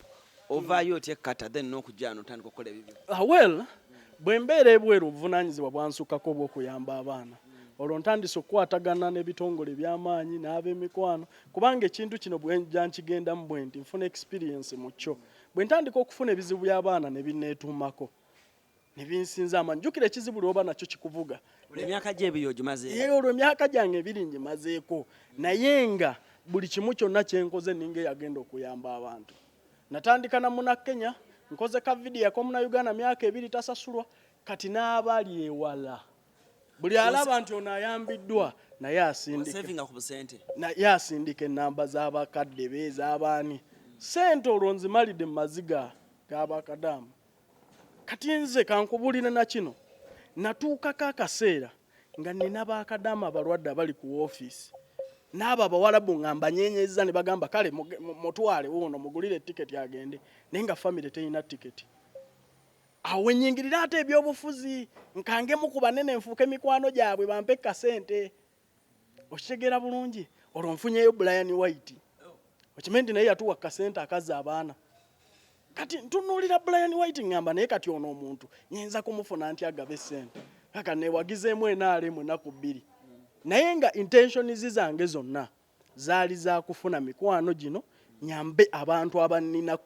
ovaayo otya Qatar then n'okujja wano otandika okukola ebibyo. Well bwe mbeera ebweru obuvunaanyizibwa bwansukkako obw'okuyamba abaana. Olwo ntandise okukwatagana n'ebitongole by'amaanyi n'ab'emikwano kubanga ekintu kino bwe njja nkigendamu bwe nti nfuna experience mu kyo. Bwe ntandika okufuna ebizibu by'abaana ne binneetuumako ne binsinza amaanyi. Jjukira ekizibu lw'oba nakyo kikuvuga. Emyaka gye ebiri ogimazeeko. Olwo emyaka gyange ebiri ngimazeeko naye nga buli kimu kyonna kye nkoze ninga eyagenda okuyamba abantu. Natandika na Munnakenya nkoze ka vidiyo ak'Omunnayuganda myaka 2 tasasulwa. Kati n'abali ewala buli alaba nti ono ayambiddwa naye asindika ennamba z'abakadde be ez'abaani. Ssente olwo nzimalidde mu maziga g'Abakadaama. Kati nze kankubulire na kino natuukako akaseera nga nina Bakadaama abalwadde abali ku woofiisi. N'abo Abawalabu nga mbanyenyezza ne bagamba kale mutwale wuuno mugulire tiketi agende naye nga famire terina tiketi. awo nyingirira ate ebyobufuzi nkangemu ku banene nfuuke mikwano gyabwe bampe kasente okitegeera bulungi olwo nfunyeyo Brian White okimendi naye yatuwa kasente akazi abaana kati ntunuulira Brian White ngamba naye kati ono omuntu nyinza kumufuna nti agabe sente kaka newagizeemu enaalemu ennaku 2 naye nga intention zange zonna zaali za kufuna mikwano gino nyambe abantu abanina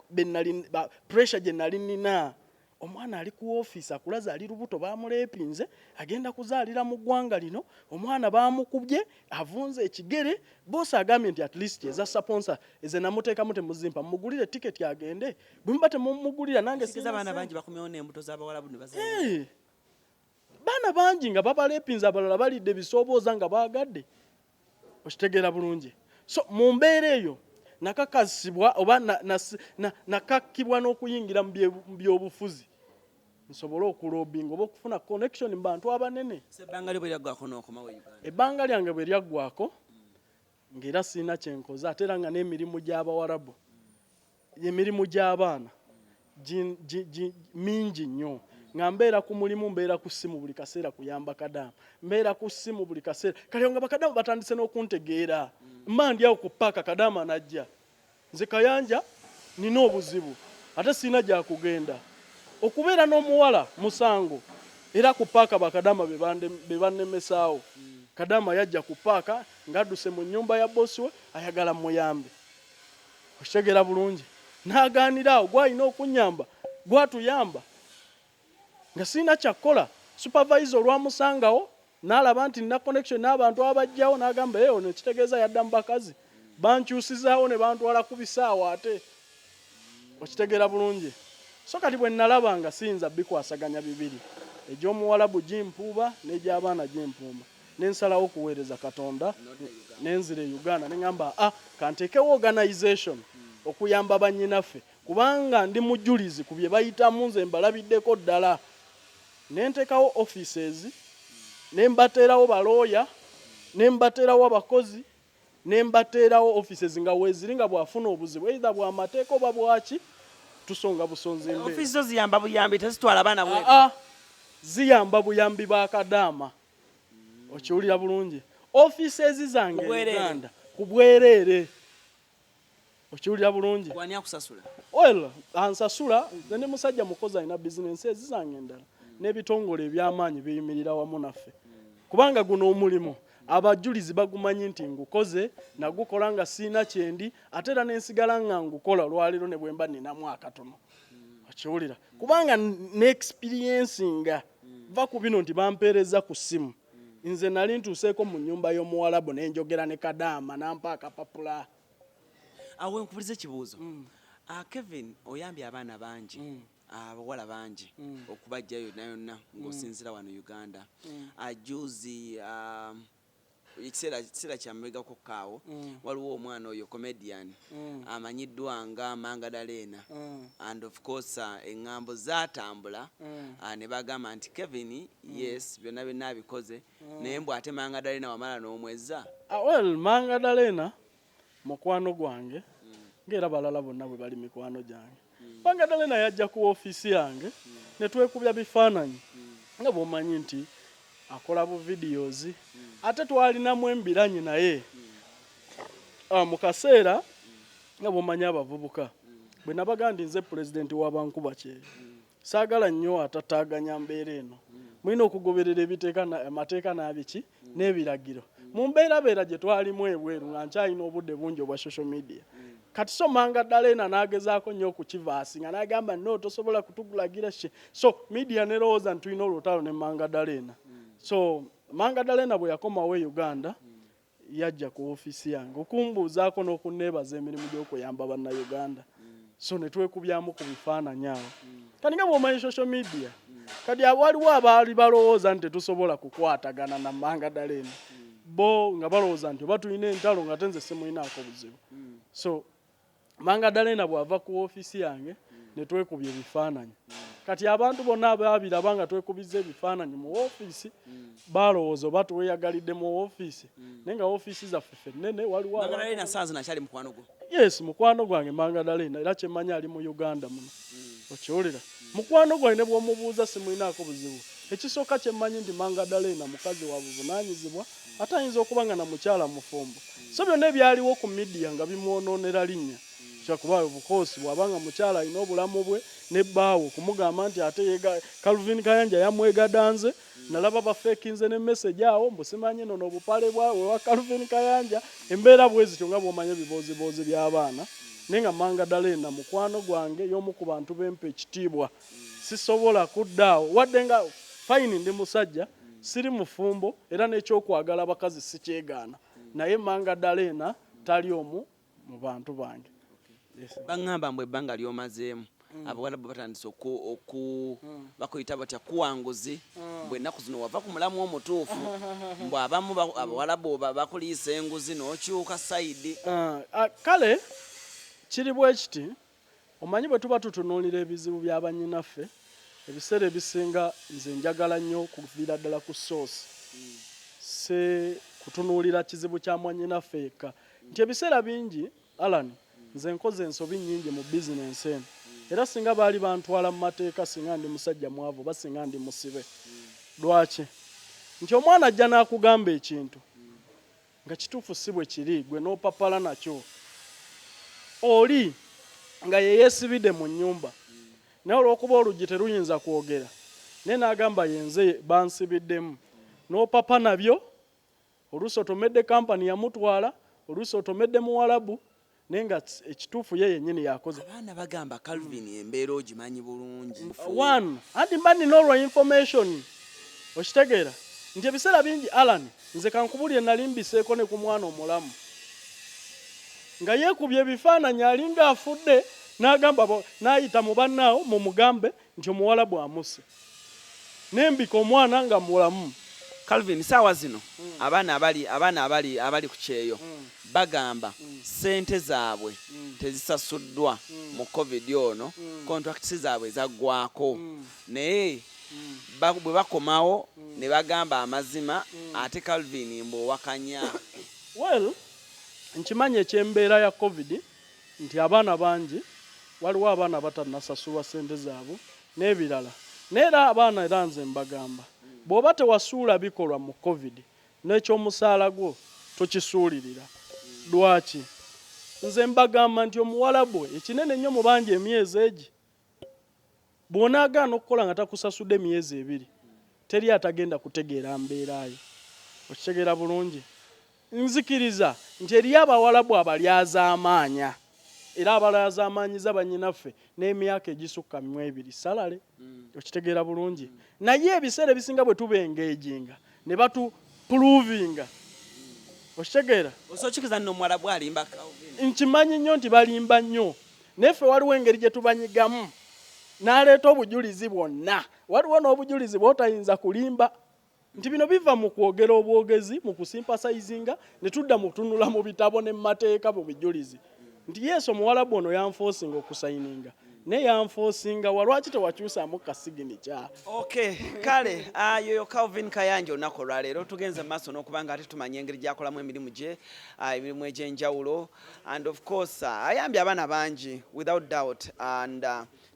pressure gye nali nina omwana ali ku office akulaza ali lubuto bamulepinze agenda kuzaalira mu ggwanga lino omwana bamukubye avunze ekigere boss agambye nti at least eza sponsor eze namuteeka mute muzimpa mugulire ticket agende bwimbate mumugulira nange sikiza bana bangi bakomyewo n'embuto z'abawala buno baza bana bangi nga babalepinze abalala balidde bisoobooza nga baagadde okitegeera bulungi so mu mbeera eyo nakakasibwa oba nakakkibwa n'okuyingira mu byobufuzi nsobola okulobinga oba okufuna connection mu bantu abanene ebbanga lyange bwe lyaggwako ng'era sirina kyenkoze ate era nga n'emirimu gy'abawarabu emirimu gy'abaana mingi nnyo nga mbeera ku mulimu mbeera ku ssimu buli kaseera kuyamba Kadaama mbeera ku ssimu buli kaseera kale nga bakadaama batandise n'okuntegeera mba ndi awo ku paaka Kadaama najja nze Kayanja nina obuzibu ate sirina gyakugenda okubeera n'omuwala musango era ku paaka bakadaama be bannemesaawo Kadaama yajja ku paaka ng'adduse mu nnyumba ya bosi we ayagala muyambe okitegeera bulungi n'agaanira awo gwalina okunyamba gwatuyamba nga sirina kyakkola supervisor olwamusangawo n'alaba nti nina connection n'abantu abajjawo n'agamba ono ekitegeeza yadda mu bakazi bankyusizaawo ne bantwala ku bisaawa ate okitegeera bulungi so kati bwe nalaba nga siyinza bikwasaganya bibiri egy'omuwalabu gimpuuba n'egy'abaana gimpuuma nensalawo okuweereza Katonda nenzira e Uganda neŋŋamba kanteekewo organization okuyamba bannyinaffe kubanga ndi mujulizi ku bye bayitamu nze mbalabiddeko ddala nenteekawo offices nembateerawo balooya nembateerawo abakozi nembateerawo offices nga weeziri nga bwafuna obuzibu either bw'amateeka oba bwaki tusonga busonzi mbe offices zo ziyamba buyambi tezitwala baana bwe ziyamba buyambi ba Kadaama okiwulira bulungi offices zange Uganda ku bwereere okiwulira bulungi wani akusasula ansasula nze ndi musajja mukozi alina bizinensi ezizange endala n'ebitongole eby'amaanyi biyimirira wamu naffe kubanga guno omulimu abajulizi bagumanyi nti ngukoze nagukola nga siina kyendi ate era nensigala nga ngukola olwaliro ne bwemba ninamu akatono okiwulira kubanga neexperiencinga va ku bino nti bampeereza ku ssimu nze nali ntuuseeko mu nnyumba y'omuwalabu nenjogera ne Kadaama nampa akapapula awo nkubuliza ekibuuzo Kevin oyambye abaana bangi abawala bangi okubajjayo yonna yonna ng'osinzira wano Uganda juzi ekiseera kyamabegako kaawo waliwo omwana oyo comedian amanyiddwa nga Mangadalena and of course eŋŋambo zaatambula ne bagamba nti Kevin yes byonna byonna abikoze naye mbw ate Mangadalena wamala n'omweza Mangadalena mukwano gwange ng'era balala bonna bwe bali mikwano gyange Mangadalena yajja ku office yange ne twekubya bifaananyi nga bw'omanyi nti akola bu videos ate twalinamu embiranyi naye mu kaseera nga bw'omanyi abavubuka bwe nabaga ndi nze pulezidenti w'abankuba Kyere saagala nnyo atataaganya mbeera eno mulina okugoberera amateeka n'abiki n'ebiragiro mu mbeerabeera gye twalimu ebweru nga nkyalina obudde bungi obwa social media kati so Mangadalena n'agezaako nnyo okukivaasi nga n'agamba no tosobola kutulagira ki so media nerowooza nti tulina olutalo ne Mangadalena so Mangadalena bwe yakomawo e Uganda yajja ku ofisi yange okumbuuzaako n'okunneebaza emirimu gy'okuyamba bannayuganda so ne twekubyamu ku bifaananyi awo kati nga bw'omanyi social media kati waliwo abaali balowooza nti tetusobola kukwatagana na Mangadalena bo nga balowooza nti oba tulina entalo nga tenze simulinaako buzibu so Mangadalena bw'ava ku ofisi yange ne twekubya ebifaananyi kati abantu bonna ababiraba nga twekubiza ebifaananyi mu office balowooza oba tuweyagalidde mu office naye nga office zaffe ffennene waliwo Mangadalena saazi nakyali mukwano gwo yes mukwano gwange Mangadalena era kyemmanyi ali mu Uganda muno okiwulira mukwano gwange ne bw'omubuuza simulinaako buzibu ekisooka kye mmanyi nti Mangadalena mukazi wa buvunaanyizibwa ate ayinza okuba nga na mukyala mufumbo so byonna ebyaliwo ku midiya nga bimwonoonera linnya kyakuba obukoosi bw'abanga mukyala alina obulamu bwe ne bbaawo kumugamba nti ate Calvin Kayanja yamwegadanze nalaba bafeekinze ne message awo mbu simanyi nono obupale bwawe wa Calvin Kayanja embeera bwe zityo nga bw'omanya ebiboozi by'abaana naye nga Mangadalena mukwano gwange y'omu ku bantu b'empa ekitiibwa sisobola kuddaawo wadde nga fayini ndi musajja siri mufumbo era n'ekyokwagala abakazi sikyegaana naye Mangadalena tali omu mu bantu bange baŋŋamba mbwe ebbanga ly'omazeemu abawalabu batandise bakuyita batya kuwanguzi mbwe ennaku zino wava ku mulamu omutuufu mbwe abamu abawalabu bakuliisa enguzi n'okyuka sayidi kale kiri bwe kiti omanyi bwe tuba tutunuulira ebizibu by'abannyinaffe ebiseera ebisinga nze njagala nnyo kuviira ddala ku soosi se kutunuulira kizibu kya mwannyinaffe yekka nti ebiseera bingi Alan nze nkoze ensobi nnyingi mu bizinensi eno era singa baali bantwala mu mateeka singa ndi musajja mwavu oba singa ndi musibe lwaki nti omwana ajja n'akugamba ekintu nga kituufu si bwe kiri gwe n'opapala nakyo oli nga yeyeesibidde mu nnyumba naye olw'okuba oluggi teruyinza kwogera naye n'agamba yenze bansibiddemu n'opapa nabyo oluusi otomedde kampani yamutwala oluusi otomedde muwalabu naye nga ekituufu ye yennyini yakoze abaana bagamba Calvin embeera ogimanyi bulungi one anti mba nina olwa information okitegeera nti ebiseera bingi Alan nze kankubulye nali mbiseeko ne ku mwana omulamu nga yeekubye ebifaananyi alinga afudde n'agamba n'ayita mu bannaawo mumugambe nti omuwalabu amuse nembika omwana nga mulamu Calvin saawa zino abaana abali ku kyeyo bagamba sente zaabwe tezisasuddwa mu covid ono contracts zaabwe zaggwako naye bwe bakomawo ne bagamba amazima ate Calvin mb'owakanya well nkimanyi ekyembeera ya covid nti abaana bangi waliwo abaana batannasasulwa sente zaabwe n'ebirala naye era abaana era nze mbagamba bw'oba tewasuula bikolwa mu covid n'ekyomusaala gwo tokisuulirira lwaki nze mbagamba nti omuwalabu ekinene nnyo mu bangi emyezi egi bw'onaagaana okukola nga takusasudde emyezi ebiri teri atagenda kutegeera mbeerayo okitegeera bulungi nzikiriza nti eriyo abawalabu abalyazaamaanya era abalyazaamaanyiza bannyinaffe n'emyaka egisukka mu 2 salale okitegeera bulungi naye ebiseera ebisinga bwe tubengeejinga ne batupuluvinga okitegeera osokikiza nno omuwalabu alimba nkimanyi nnyo nti balimba nnyo neffe waliwo engeri gye tubanyigamu n'aleeta obujulizi bwonna waliwo n'obujulizi bw'otayinza kulimba nti bino biva mu kwogera obwogezi mu kusimpasayizinga ne tudda mu kutunula mu bitabo ne mu mateeka mu bijulizi nti yesu omuwalabu ono yanfoosinga okusayininga naye yanfoosinga walwaki tewakyusaamu kasiginica okay kale yoyo Calvin Kayanja olunaku olwaleero tugenze maaso n'okubanga ate tumanye engeri gyakolamu emirimu gye emirimu egy'enjawulo and of course ayambye abaana bangi without doubt and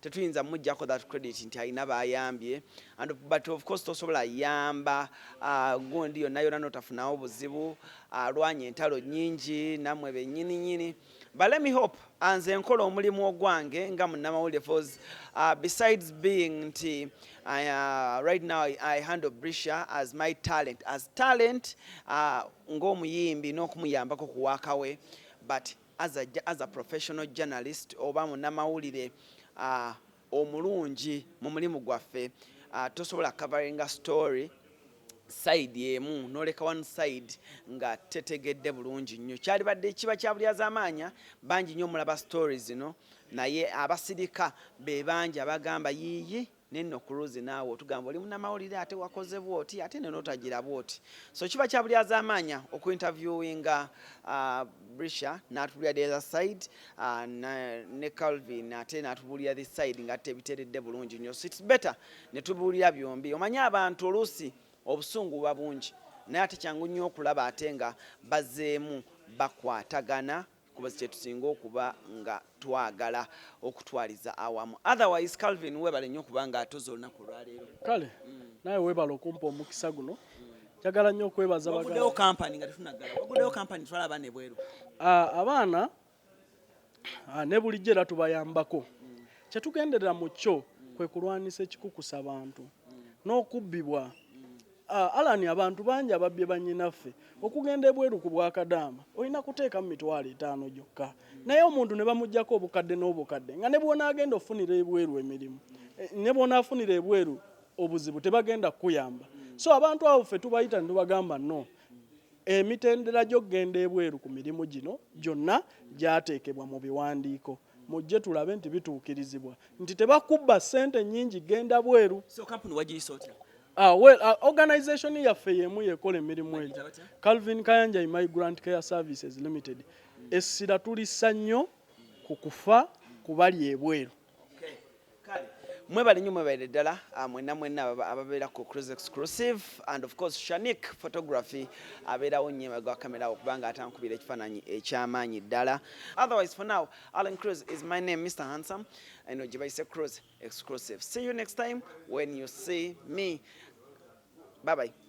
tetuyinza mujjako that credit nti alina bayambye but of course tosobola yamba gundi yonna yonna notafunawo buzibu alwanya entalo nyingi nammwe bennyininyini but let me hope anze nkola omulimu ogwange nga munnamawulire fos besides being nti right now I handle Brisha as my talent ng'omuyimbi n'okumuyambako kuwaakawe but as a professional journalist oba munnamawulire omulungi mu mulimu gwaffe tosobola coveringa story side emu noleka one side nga tetegedde bulungi nnyo kyali badde kiba kyabulyazaamaanya bangi nnyo mulaba stories zino naye abasirika be bangi abagamba yiyi nenno kuluzi naawe otugamba oli munnamawulire ate wakoze bwoti ate neno otagira bwoti so kiba kyabulyazaamaanya okuinterviewinga Brisha n'atubulira the other side ne Calvin ate n'atubulira this side nga tebiteredde bulungi nnyo so it's better ne tubulira byombi omanyi abantu oluusi obusungu babungi naye ate kyangu nnyo okulaba ate nga bazzeemu bakwatagana kuba kye tusinga okuba nga twagala okutwaliza awamu. Otherwise Calvin webale nnyo okuba nga atoza olunaku olwaleero. Kale naye weebala okumpa omukisa guno. Njagala nnyo okwebaza bagala kampani nga tetunagala waguddeyo kampani twala abaana ebweru. Abaana ne bulijjo era tubayambako. Kye tugenderera mu kyo kwe kulwanisa ekikukusa abantu n'okubbibwa. Alani abantu bangi ababbye bannyinaffe okugenda ebweru ku Bwakadaama olina kuteeka mu mitwalo 5 gyokka, naye omuntu ne bamuggyako obukadde n'obukadde nga ne bw'onaagenda ofunira ebweru emirimu ne bw'onaafunira ebweru obuzibu tebagenda kukuyamba. So abantu abo ffe tubayita ne tubagamba no, emitendera gy'okugenda ebweru ku mirimu gino gyonna gyateekebwa mu biwandiiko. Mujje tulabe nti bituukirizibwa, nti tebakubba ssente nnyingi genda bweru. So company wagiyisootera? Organization yaffe yemu yekola emirimu egyo, Calvin Kayanja Immigrant Care Services Limited. Essira tulissa nnyo ku kufa kubali ebweru. Mwebale nnyo mwebale ddala mwenna ababeera ku Cruise Exclusive, and of course Shanik Photography abeerawo nnyo emabega kamera okubanga atankubira ekifaananyi eky'amaanyi ddala. Otherwise for now, Alan Cruz is my name, Mr. Handsome, and gye bayise Cruise Exclusive. See you next time when you see me. Bye bye.